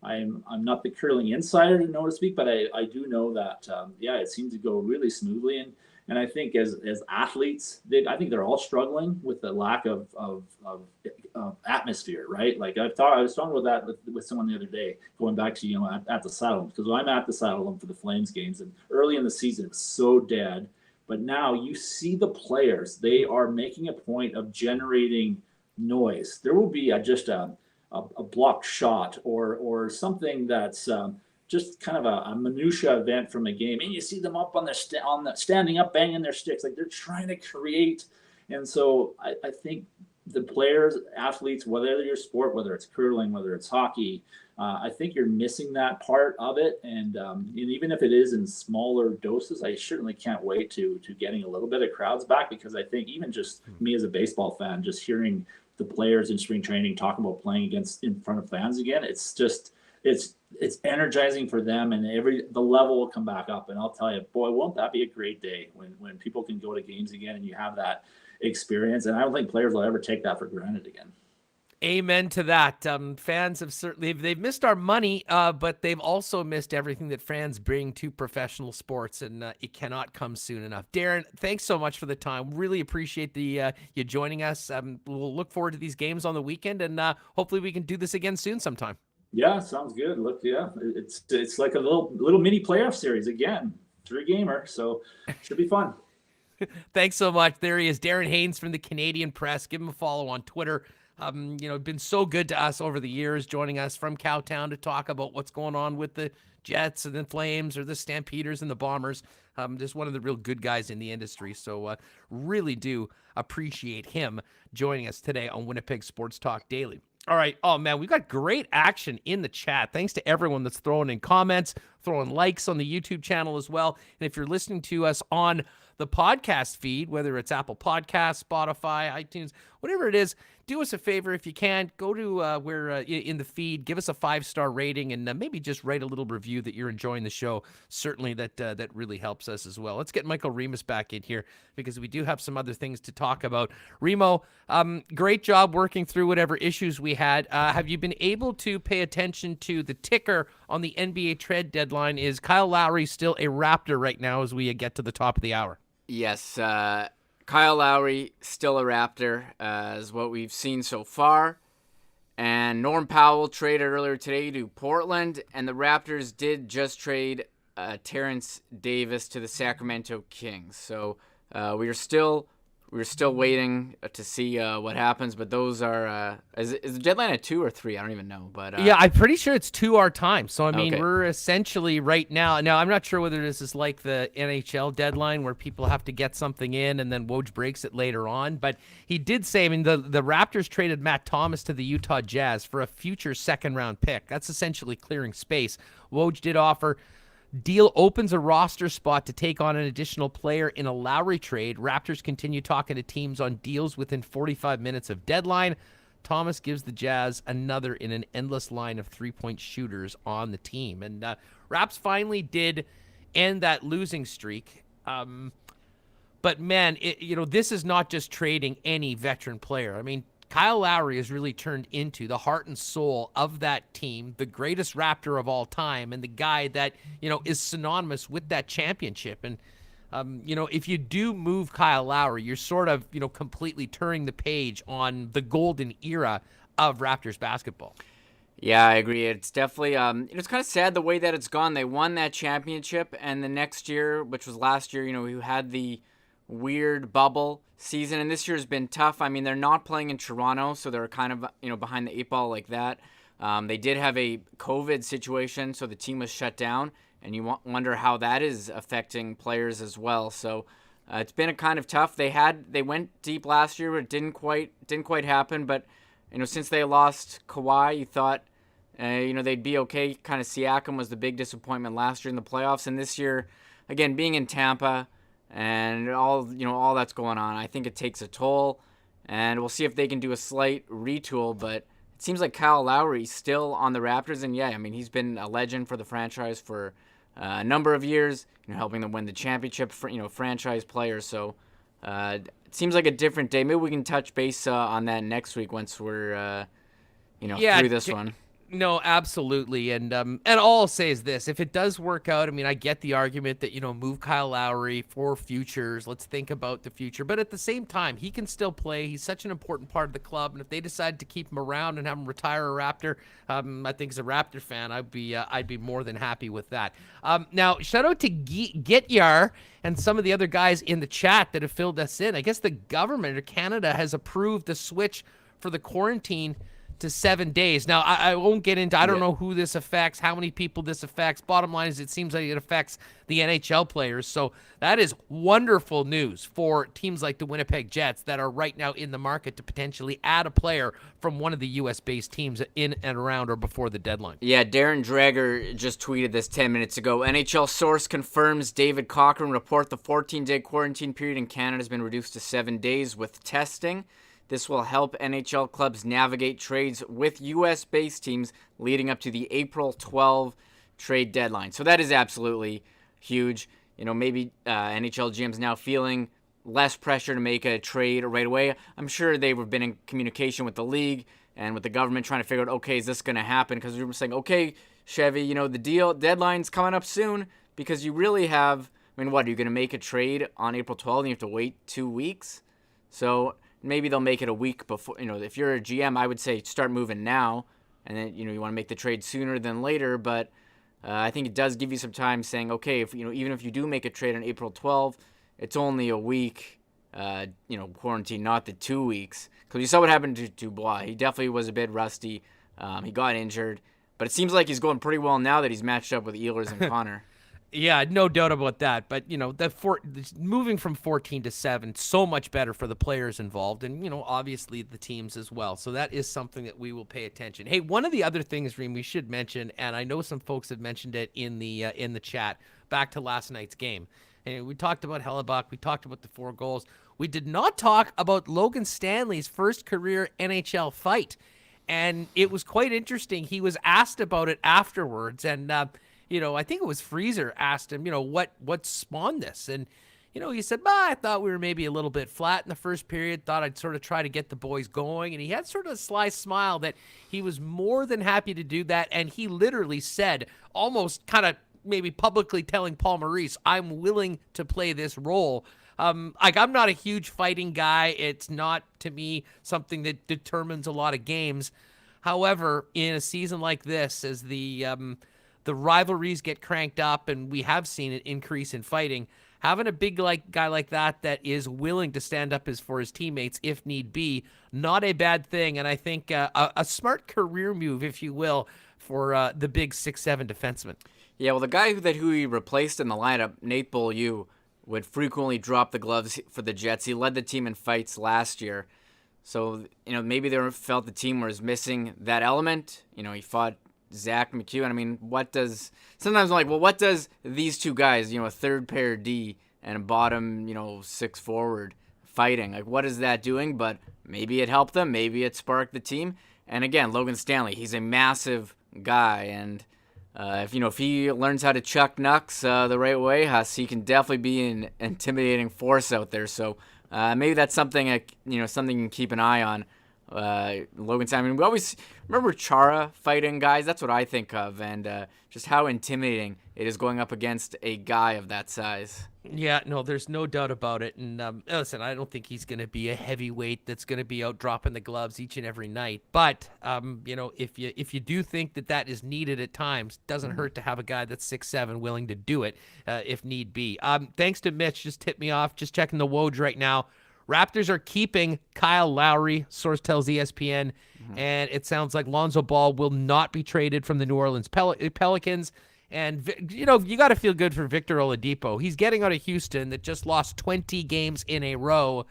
I'm not the curling insider, to know to speak, but I do know that it seems to go really smoothly, and I think as athletes, I think they're all struggling with the lack of atmosphere, right? Like I was talking about that with someone the other day, going back to at the Saddledome, because I'm at the Saddledome for the Flames games, and early in the season it was so dead, but now you see the players, they are making a point of generating noise. There will be just a blocked shot or something that's just kind of a minutia event from a game, and you see them up on the standing up, banging their sticks, like they're trying to create. And so I think the players, athletes, whether your sport, whether it's curling, whether it's hockey, I think you're missing that part of it. And even if it is in smaller doses, I certainly can't wait to getting a little bit of crowds back, because I think even just me as a baseball fan, just hearing the players in spring training talk about playing in front of fans again, it's energizing for them, and the level will come back up. And I'll tell you, boy, won't that be a great day when people can go to games again and you have that experience. And I don't think players will ever take that for granted again. Amen to that. Fans have certainly, they've missed our money, but they've also missed everything that fans bring to professional sports, and it cannot come soon enough. Darren, thanks so much for the time. Really appreciate you joining us. We'll look forward to these games on the weekend, and hopefully we can do this again soon sometime. Yeah, sounds good. Look, yeah, it's like a little mini playoff series again, 3-gamer, so should be fun. Thanks so much. There he is, Darren Haynes from the Canadian Press. Give him a follow on Twitter. Been so good to us over the years, joining us from Cowtown to talk about what's going on with the Jets and the Flames, or the Stampeders and the Bombers. Just one of the real good guys in the industry. So really do appreciate him joining us today on Winnipeg Sports Talk Daily. All right. Oh, man, we've got great action in the chat. Thanks to everyone that's throwing in comments, throwing likes on the YouTube channel as well. And if you're listening to us on the podcast feed, whether it's Apple Podcasts, Spotify, iTunes, whatever it is, do us a favor if you can. Go to in the feed, give us a 5-star rating, and maybe just write a little review that you're enjoying the show. Certainly that really helps us as well. Let's get Michael Remis back in here because we do have some other things to talk about. Remo, great job working through whatever issues we had. Have you been able to pay attention to the ticker on the NBA trade deadline? Is Kyle Lowry still a Raptor right now as we get to the top of the hour? Yes, Kyle Lowry, still a Raptor, is what we've seen so far. And Norm Powell traded earlier today to Portland, and the Raptors did just trade Terrence Davis to the Sacramento Kings. So we're still waiting to see what happens, but those are is the deadline at 2 or 3? I don't even know, but yeah, I'm pretty sure it's 2 our time. So I mean, okay. We're essentially right now. I'm not sure whether this is like the NHL deadline where people have to get something in and then Woj breaks it later on. But he did say, I mean, the Raptors traded Matt Thomas to the Utah Jazz for a future 2nd-round pick. That's essentially clearing space. Woj did offer. Deal opens a roster spot to take on an additional player in a Lowry trade. Raptors continue talking to teams on deals within 45 minutes of deadline. Thomas gives the Jazz another in an endless line of three-point shooters on the team. And Raps finally did end that losing streak. But, man, this is not just trading any veteran player. I mean, Kyle Lowry has really turned into the heart and soul of that team, the greatest Raptor of all time, and the guy that, is synonymous with that championship. And, if you do move Kyle Lowry, you're sort of, completely turning the page on the golden era of Raptors basketball. Yeah, I agree. It's definitely, it's kind of sad the way that it's gone. They won that championship, and the next year, which was last year, we had the weird bubble season, and this year has been tough. I mean, they're not playing in Toronto, so they're kind of behind the 8 ball like that. They did have a COVID situation, so the team was shut down, and you wonder how that is affecting players as well. So it's been a kind of tough. They went deep last year, but it didn't quite happen. But since they lost Kawhi, you thought they'd be okay. Kind of Siakam was the big disappointment last year in the playoffs, and this year, again, being in Tampa. And all that's going on, I think it takes a toll, and we'll see if they can do a slight retool. But it seems like Kyle Lowry's still on the Raptors, and yeah, I mean, he's been a legend for the franchise for a number of years, helping them win the championship for franchise players. So it seems like a different day. Maybe we can touch base on that next week once we're through this one. No, absolutely. And all I'll say is this. If it does work out, I mean, I get the argument that, move Kyle Lowry for futures. Let's think about the future. But at the same time, he can still play. He's such an important part of the club. And if they decide to keep him around and have him retire a Raptor, I think as a Raptor fan, I'd be more than happy with that. Now, shout out to Gityar and some of the other guys in the chat that have filled us in. I guess the government of Canada has approved the switch for the quarantine to 7 days. Now, I won't get into, I don't know who this affects, how many people this affects. Bottom line is it seems like it affects the NHL players. So that is wonderful news for teams like the Winnipeg Jets that are right now in the market to potentially add a player from one of the U.S.-based teams in and around or before the deadline. Yeah, Darren Dreger just tweeted this 10 minutes ago. NHL source confirms David Cochran report the 14-day quarantine period in Canada has been reduced to 7 days with testing. This will help NHL clubs navigate trades with U.S.-based teams leading up to the April 12 trade deadline. So that is absolutely huge. Maybe NHL GMs now feeling less pressure to make a trade right away. I'm sure they've been in communication with the league and with the government trying to figure out, okay, is this going to happen? Because we were saying, okay, Chevy, the deadline's coming up soon because you really have, what, are you going to make a trade on April 12th and you have to wait 2 weeks? So maybe they'll make it a week before. If you're a GM, I would say start moving now, and then you want to make the trade sooner than later. But I think it does give you some time, saying, okay, if even if you do make a trade on April 12th, it's only a week, quarantine, not the 2 weeks. Because you saw what happened to Dubois. He definitely was a bit rusty. He got injured, but it seems like he's going pretty well now that he's matched up with Ehlers and Connor. Yeah, no doubt about that. But, moving from 14 to 7, so much better for the players involved and, obviously the teams as well. So that is something that we will pay attention. Hey, one of the other things, Reem, we should mention, and I know some folks have mentioned it in the chat, back to last night's game. And we talked about Hellebuyck. We talked about the 4 goals. we did not talk about Logan Stanley's first career NHL fight. And it was quite interesting. He was asked about it afterwards. And, I think it was Freezer asked him, what spawned this? And, he said, I thought we were maybe a little bit flat in the first period. Thought I'd sort of try to get the boys going. And he had sort of a sly smile that he was more than happy to do that. And he literally said, almost kind of maybe publicly telling Paul Maurice, I'm willing to play this role. I'm not a huge fighting guy. It's not, to me, something that determines a lot of games. However, in a season like this, as the rivalries get cranked up and we have seen an increase in fighting, having a big guy like that is willing to stand up for his teammates if need be, not a bad thing. And I think a smart career move, if you will, for the big 6'7" defenseman. Yeah, well, the guy who he replaced in the lineup, Nate Beaulieu, would frequently drop the gloves for the Jets. He led the team in fights last year. So, maybe they felt the team was missing that element. He fought Zach McEwen. I mean, what does these two guys, a third pair D and a bottom, 6 forward fighting, what is that doing? But maybe it helped them. Maybe it sparked the team. And again, Logan Stanley, he's a massive guy. And if he learns how to chuck knucks the right way, he can definitely be an intimidating force out there. So maybe that's something something you can keep an eye on. Logan Stanley. I mean, we always remember Chara fighting guys. That's what I think of, and just how intimidating it is going up against a guy of that size. Yeah, no, there's no doubt about it. And listen, I don't think he's going to be a heavyweight that's going to be out dropping the gloves each and every night. But if you do think that is needed at times, doesn't hurt to have a guy that's 6'7" willing to do it if need be. Thanks to Mitch, just tipped me off. Just checking the Woj right now. Raptors are keeping Kyle Lowry, source tells ESPN, and it sounds like Lonzo Ball will not be traded from the New Orleans Pelicans. And, you got to feel good for Victor Oladipo. He's getting out of Houston that just lost 20 games in a row,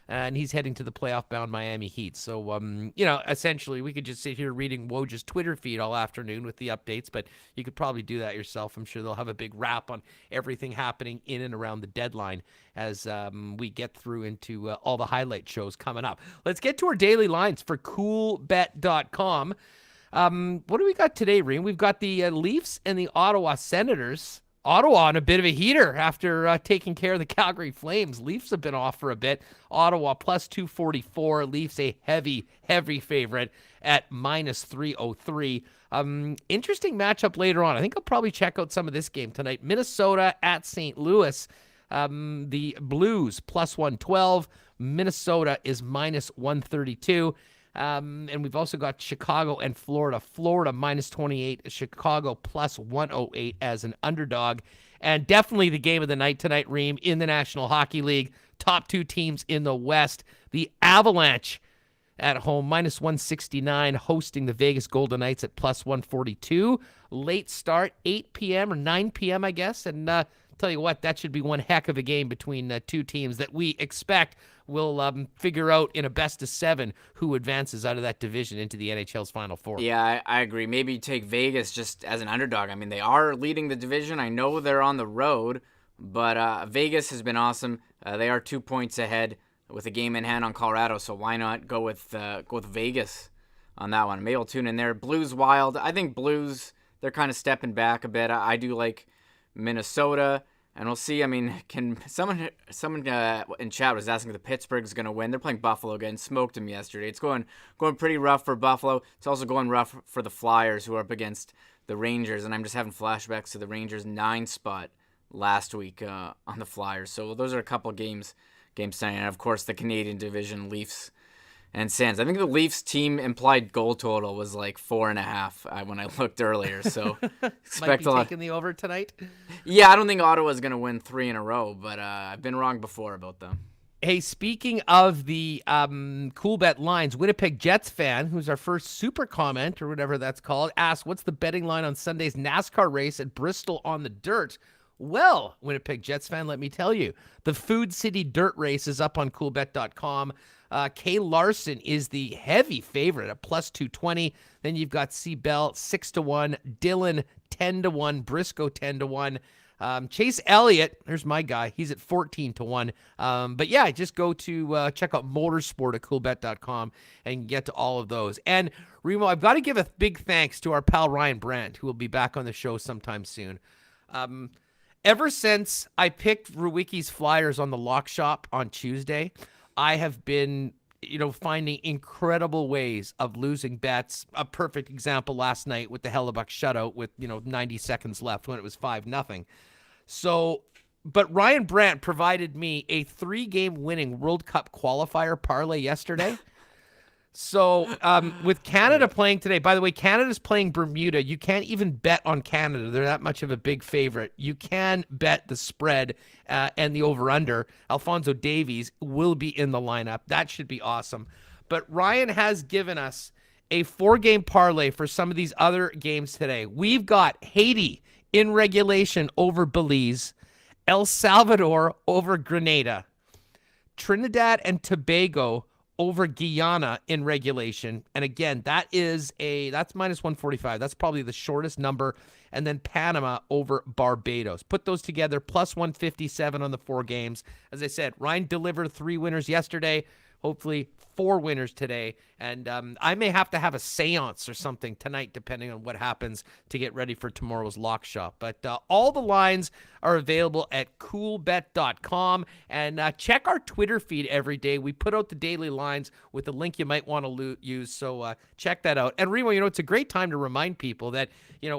and he's heading to the playoff-bound Miami Heat. So, essentially, we could just sit here reading Woj's Twitter feed all afternoon with the updates, but you could probably do that yourself. I'm sure they'll have a big wrap on everything happening in and around the deadline as we get through into all the highlight shows coming up. Let's get to our daily lines for coolbet.com. What do we got today, Reem? We've got the Leafs and the Ottawa Senators. Ottawa on a bit of a heater after taking care of the Calgary Flames. Leafs have been off for a bit. Ottawa plus 244. Leafs a heavy favorite at minus 303. Interesting matchup later on. I think I'll probably check out some of this game tonight. Minnesota at St. Louis. The Blues plus 112. Minnesota is minus 132. And we've also got Chicago and Florida. Florida minus 28, Chicago plus 108 as an underdog. And definitely the game of the night tonight, Reem, in the National Hockey League. Top two teams in the West. The Avalanche at home, minus 169, hosting the Vegas Golden Knights at plus 142. Late start, 8 p.m. or 9 p.m., I guess. And tell you what, that should be one heck of a game between two teams that we expect will figure out in a best-of-7 who advances out of that division into the NHL's Final Four. Yeah, I agree. Maybe take Vegas just as an underdog. I mean, they are leading the division. I know they're on the road, but Vegas has been awesome. They are 2 points ahead with a game in hand on Colorado, so why not go with Vegas on that one? Maybe I'll tune in there. Blues Wild. I think Blues, they're kind of stepping back a bit. I do like Minnesota. And we'll see. I mean, can someone in chat was asking if the Pittsburgh's going to win. They're playing Buffalo again. Smoked them yesterday. It's going pretty rough for Buffalo. It's also going rough for the Flyers, who are up against the Rangers. And I'm just having flashbacks to the Rangers 9 spot last week on the Flyers. So those are a couple games tonight. And of course, the Canadian division, Leafs and Sens. I think the Leafs team implied goal total was like 4.5 when I looked earlier. So expect a lot. Taking the over tonight. Yeah, I don't think Ottawa's going to win 3 in a row, but I've been wrong before about them. Hey, speaking of the cool bet lines, Winnipeg Jets fan, who's our first super comment or whatever that's called, asked, "What's the betting line on Sunday's NASCAR race at Bristol on the dirt?" Well, Winnipeg Jets fan, let me tell you, the Food City Dirt Race is up on coolbet.com. Kay Larson is the heavy favorite at plus 220. Then you've got C. Bell 6-1, Dillon 10-1, Briscoe 10-1. Chase Elliott, there's my guy. He's at 14-1. But yeah, just go to check out Motorsport at coolbet.com and get to all of those. And Remo, I've got to give a big thanks to our pal Ryan Brandt, who will be back on the show sometime soon. Ever since I picked Rewucki's Flyers on the Lock Shop on Tuesday, I have been finding incredible ways of losing bets. A perfect example last night with the Hellebuyck shutout with 90 seconds left when it was 5-0. So, but Ryan Brandt provided me a 3-game winning World Cup qualifier parlay yesterday. So, with Canada playing today, by the way, Canada's playing Bermuda. You can't even bet on Canada. They're that much of a big favorite. You can bet the spread and the over-under. Alphonso Davies will be in the lineup. That should be awesome. But Ryan has given us a 4-game parlay for some of these other games today. We've got Haiti in regulation over Belize, El Salvador over Grenada, Trinidad and Tobago over Guyana in regulation. And again, that's minus 145. That's probably the shortest number. And then Panama over Barbados. Put those together, plus 157 on the 4 games. As I said, Ryan delivered 3 winners yesterday. Hopefully 4 winners today. And I may have to have a seance or something tonight, depending on what happens, to get ready for tomorrow's lock shop. But all the lines are available at coolbet.com. And check our Twitter feed every day. We put out the daily lines with the link you might want to use. So check that out. And Remo, it's a great time to remind people that,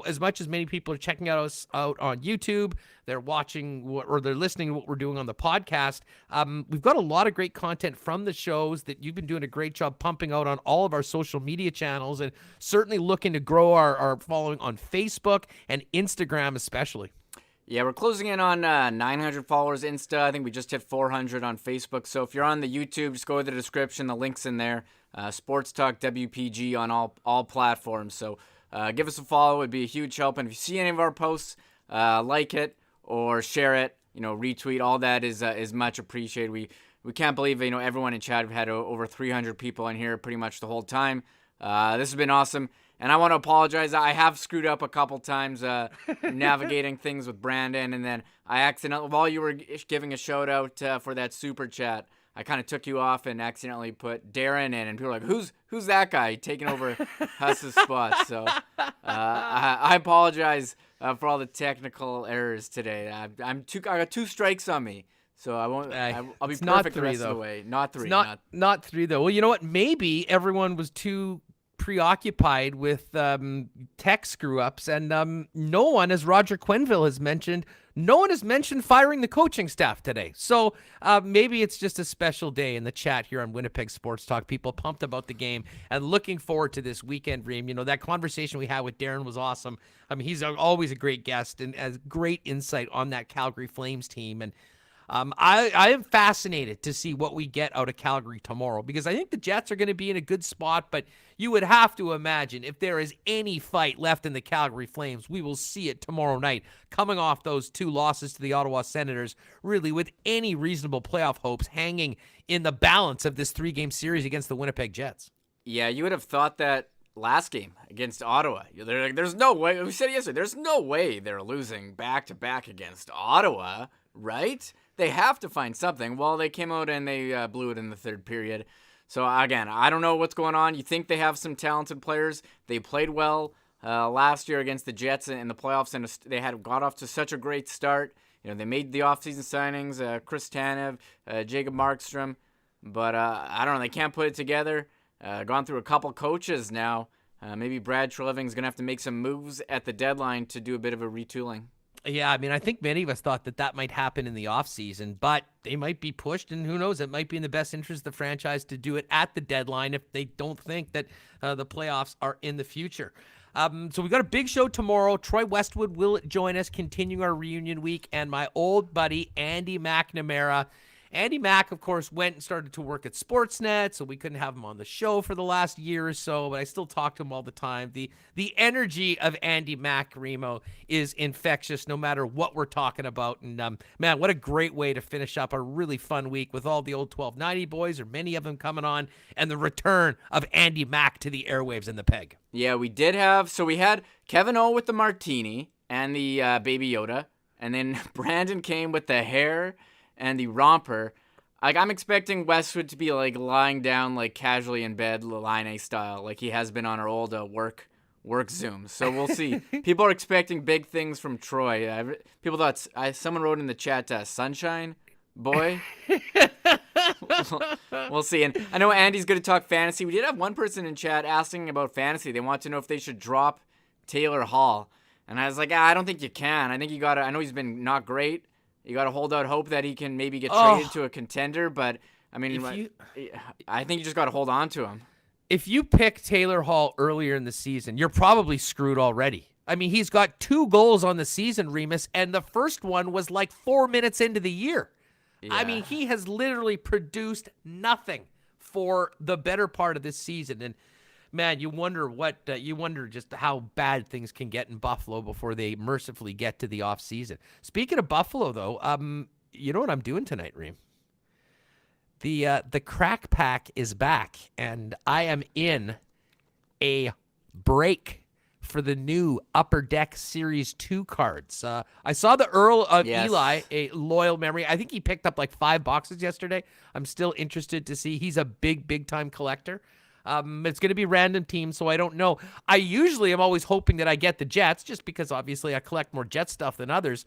as much as many people are checking us out on YouTube, they're watching or they're listening to what we're doing on the podcast. We've got a lot of great content from the shows that you've been doing a great job pumping out on all of our social media channels, and certainly looking to grow our following on Facebook and Instagram especially. Yeah, we're closing in on 900 followers Insta. I think we just hit 400 on Facebook. So if you're on the YouTube, just go to the description. The link's in there. Sports Talk WPG on all platforms. So give us a follow. It would be a huge help. And if you see any of our posts, like it or share it, retweet. All that is much appreciated. We can't believe, everyone in chat. We've had over 300 people in here pretty much the whole time. This has been awesome. And I want to apologize. I have screwed up a couple times navigating things with Brandon. And then I accidentally, while you were giving a shout out for that super chat, I kind of took you off and accidentally put Darren in. And people were like, who's that guy taking over Huss's spot? So I apologize for all the technical errors today. I got 2 strikes on me. So I won't. I'll be perfect the rest of the way. Not 3. Not 3 though. Well, you know what? Maybe everyone was too preoccupied with tech screw ups, and no one, as Roger Quenville has mentioned, firing the coaching staff today. So maybe it's just a special day in the chat here on Winnipeg Sports Talk. People pumped about the game and looking forward to this weekend, Reem. That conversation we had with Darren was awesome. I mean, he's always a great guest and has great insight on that Calgary Flames team. And I am fascinated to see what we get out of Calgary tomorrow, because I think the Jets are going to be in a good spot, but you would have to imagine if there is any fight left in the Calgary Flames, we will see it tomorrow night, coming off those 2 losses to the Ottawa Senators, really with any reasonable playoff hopes hanging in the balance of this 3-game series against the Winnipeg Jets. Yeah, you would have thought that last game against Ottawa. They're like, there's no way. We said it yesterday. There's no way they're losing back-to-back against Ottawa, right? They have to find something. Well, they came out and they blew it in the 3rd period. So, again, I don't know what's going on. You think they have some talented players. They played well last year against the Jets in the playoffs, and they got off to such a great start. They made the offseason signings, Chris Tanev, Jacob Markstrom. But, I don't know. They can't put it together. Gone through a couple coaches now. Maybe Brad Treliving's going to have to make some moves at the deadline to do a bit of a retooling. Yeah, I mean, I think many of us thought that might happen in the offseason, but they might be pushed, and who knows, it might be in the best interest of the franchise to do it at the deadline if they don't think that the playoffs are in the future. So we've got a big show tomorrow. Troy Westwood will join us, continuing our reunion week, and my old buddy, Andy McNamara. Andy Mack, of course, went and started to work at Sportsnet, so we couldn't have him on the show for the last year or so, but I still talk to him all the time. The energy of Andy Mack, Remo, is infectious no matter what we're talking about. And, man, what a great way to finish up a really fun week with all the old 1290 boys, or many of them coming on, and the return of Andy Mack to the airwaves and the peg. Yeah, we had Kevin O with the martini and the Baby Yoda. and then Brandon came with the hair and the romper. Like, I'm expecting Westwood to be like lying down like casually in bed, Line style, like he has been on our old work Zoom. So we'll see. People are expecting big things from Troy. People thought someone wrote in the chat, "Sunshine Boy." We'll see. And I know Andy's going to talk fantasy. We did have one person in chat asking about fantasy. They want to know if they should drop Taylor Hall, and I was like, I don't think you can. I think you got to. I know he's been not great. You got to hold out hope that he can maybe get traded to a contender, but I mean, I think you just got to hold on to him. If you pick Taylor Hall earlier in the season, you're probably screwed already. I mean, he's got 2 goals on the season, Remis, and the first one was like 4 minutes into the year. Yeah. I mean, he has literally produced nothing for the better part of this season. And man, you wonder just how bad things can get in Buffalo before they mercifully get to the off season. Speaking of Buffalo, though, you know what I'm doing tonight, Reem? The crack pack is back, and I am in a break for the new Upper Deck Series 2 cards. I saw the Earl of Eli, a loyal memory. I think he picked up like 5 boxes yesterday. I'm still interested to see. He's a big time collector. It's going to be random teams, so I don't know. I usually am always hoping that I get the Jets, just because obviously I collect more Jet stuff than others.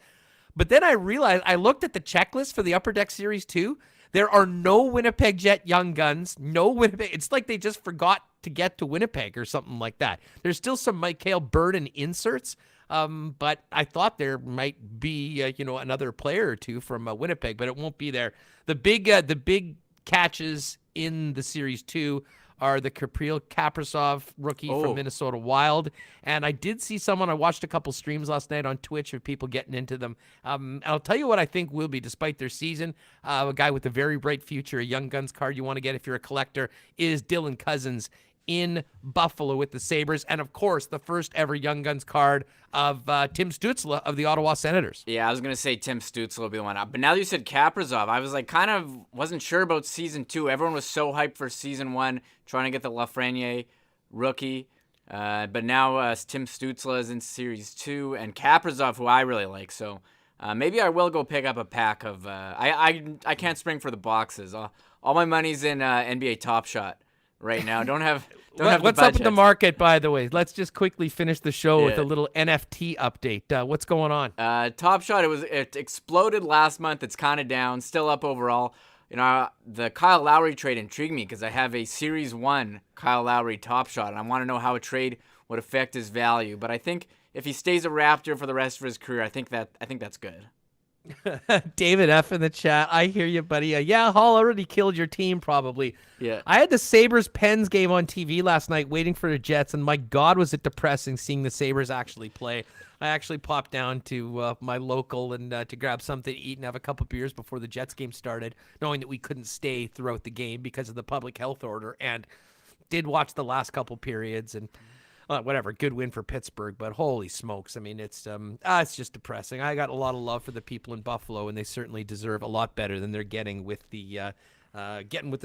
But then I realized, I looked at the checklist for the Upper Deck Series 2. There are no Winnipeg Jet Young Guns, no Winnipeg. It's like they just forgot to get to Winnipeg or something like that. There's still some Mikhail Burden inserts, but I thought there might be, another player or two from Winnipeg, but it won't be there. The big catches in the Series 2 are the Kaprizov rookie from Minnesota Wild. And I did see someone, I watched a couple streams last night on Twitch of people getting into them. I'll tell you what I think will be, despite their season, a guy with a very bright future, a Young Guns card you want to get if you're a collector, is Dylan Cousins in Buffalo with the Sabres. And of course, the first ever Young Guns card of Tim Stützle of the Ottawa Senators. Yeah, I was going to say Tim Stützle will be the one. But now that you said Kaprizov, I was like wasn't sure about season 2. Everyone was so hyped for season 1, trying to get the Lafreniere rookie. But now Tim Stützle is in series 2, and Kaprizov, who I really like. So maybe I will go pick up a pack of. I can't spring for the boxes. All my money's in NBA Top Shot right now. Don't have what's up with the market, by the way? Let's just quickly finish the show with a little NFT update. What's going on? Top Shot, it exploded last month. It's kind of down, still up overall. The Kyle Lowry trade intrigued me because I have a Series 1 Kyle Lowry Top Shot, and I want to know how a trade would affect his value. But I think if he stays a Raptor for the rest of his career, I think that's good. David F in the chat. I hear you, buddy. Hall already killed your team, probably. Yeah. I had the Sabres-Pens game on TV last night waiting for the Jets, and my God, was it depressing seeing the Sabres actually play. I actually popped down to my local and to grab something to eat and have a couple beers before the Jets game started, knowing that we couldn't stay throughout the game because of the public health order, and did watch the last couple periods, and whatever, good win for Pittsburgh, but holy smokes. I mean, it's just depressing. I got a lot of love for the people in Buffalo, and they certainly deserve a lot better than they're getting with the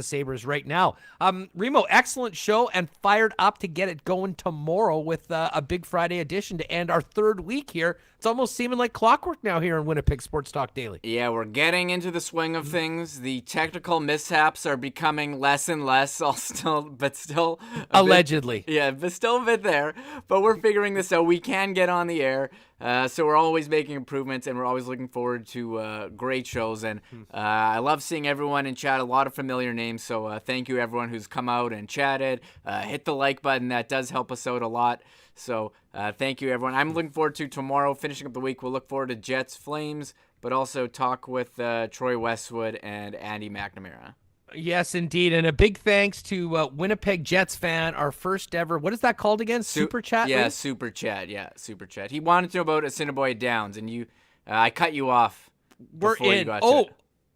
Sabres right now. Remo, excellent show, and fired up to get it going tomorrow with a big Friday edition to end our 3rd week here. It's almost seeming like clockwork now here in Winnipeg Sports Talk Daily. Yeah, we're getting into the swing of things. The technical mishaps are becoming less and less, but still allegedly. But still a bit there. But we're figuring this out. We can get on the air. So we're always making improvements, and we're always looking forward to great shows. And I love seeing everyone in chat, a lot of familiar names. So thank you, everyone who's come out and chatted. Hit the like button. That does help us out a lot. So thank you, everyone. I'm looking forward to tomorrow, finishing up the week. We'll look forward to Jets, Flames, but also talk with Troy Westwood and Andy McNamara. Yes, indeed. And a big thanks to Winnipeg Jets fan, our first ever, what is that called again? Super Chat? Yeah, Liz? Super Chat. He wanted to know about Assiniboia Downs, and I cut you off. We're in.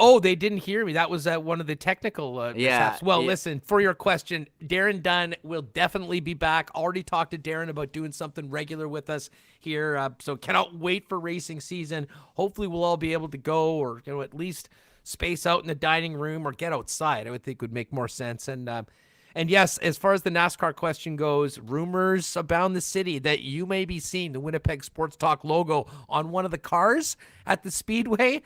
Oh, they didn't hear me. That was one of the technical mishaps. Well, listen, for your question, Darren Dunn will definitely be back. Already talked to Darren about doing something regular with us here. So cannot wait for racing season. Hopefully we'll all be able to go, or at least space out in the dining room or get outside. I would think would make more sense. And And yes, as far as the NASCAR question goes, rumors abound the city that you may be seeing the Winnipeg Sports Talk logo on one of the cars at the Speedway.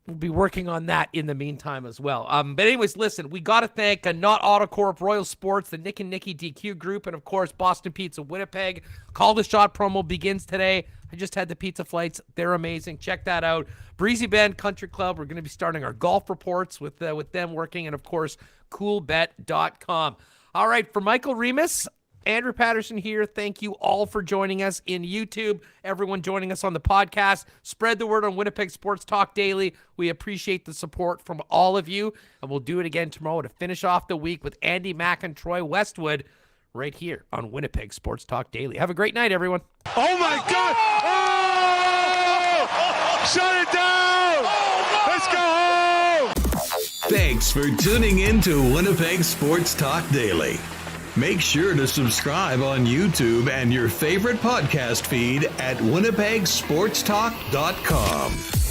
We'll be working on that in the meantime as well. But anyways, listen, we got to thank Not Autocorp, Royal Sports, the Nick and Nicky DQ Group, and of course, Boston Pizza Winnipeg. Call the Shot promo begins today. I just had the pizza flights. They're amazing. Check that out. Breezy Bend Country Club. We're going to be starting our golf reports with them working, and of course, coolbet.com. All right, for Michael Remis, Andrew Paterson here. Thank you all for joining us in YouTube. Everyone joining us on the podcast. Spread the word on Winnipeg Sports Talk Daily. We appreciate the support from all of you. And we'll do it again tomorrow to finish off the week with Andy Mack and Troy Westwood right here on Winnipeg Sports Talk Daily. Have a great night, everyone. Oh, my God. Oh! Shut it down. Let's go home. Thanks for tuning in to Winnipeg Sports Talk Daily. Make sure to subscribe on YouTube and your favorite podcast feed at winnipegsportstalk.com.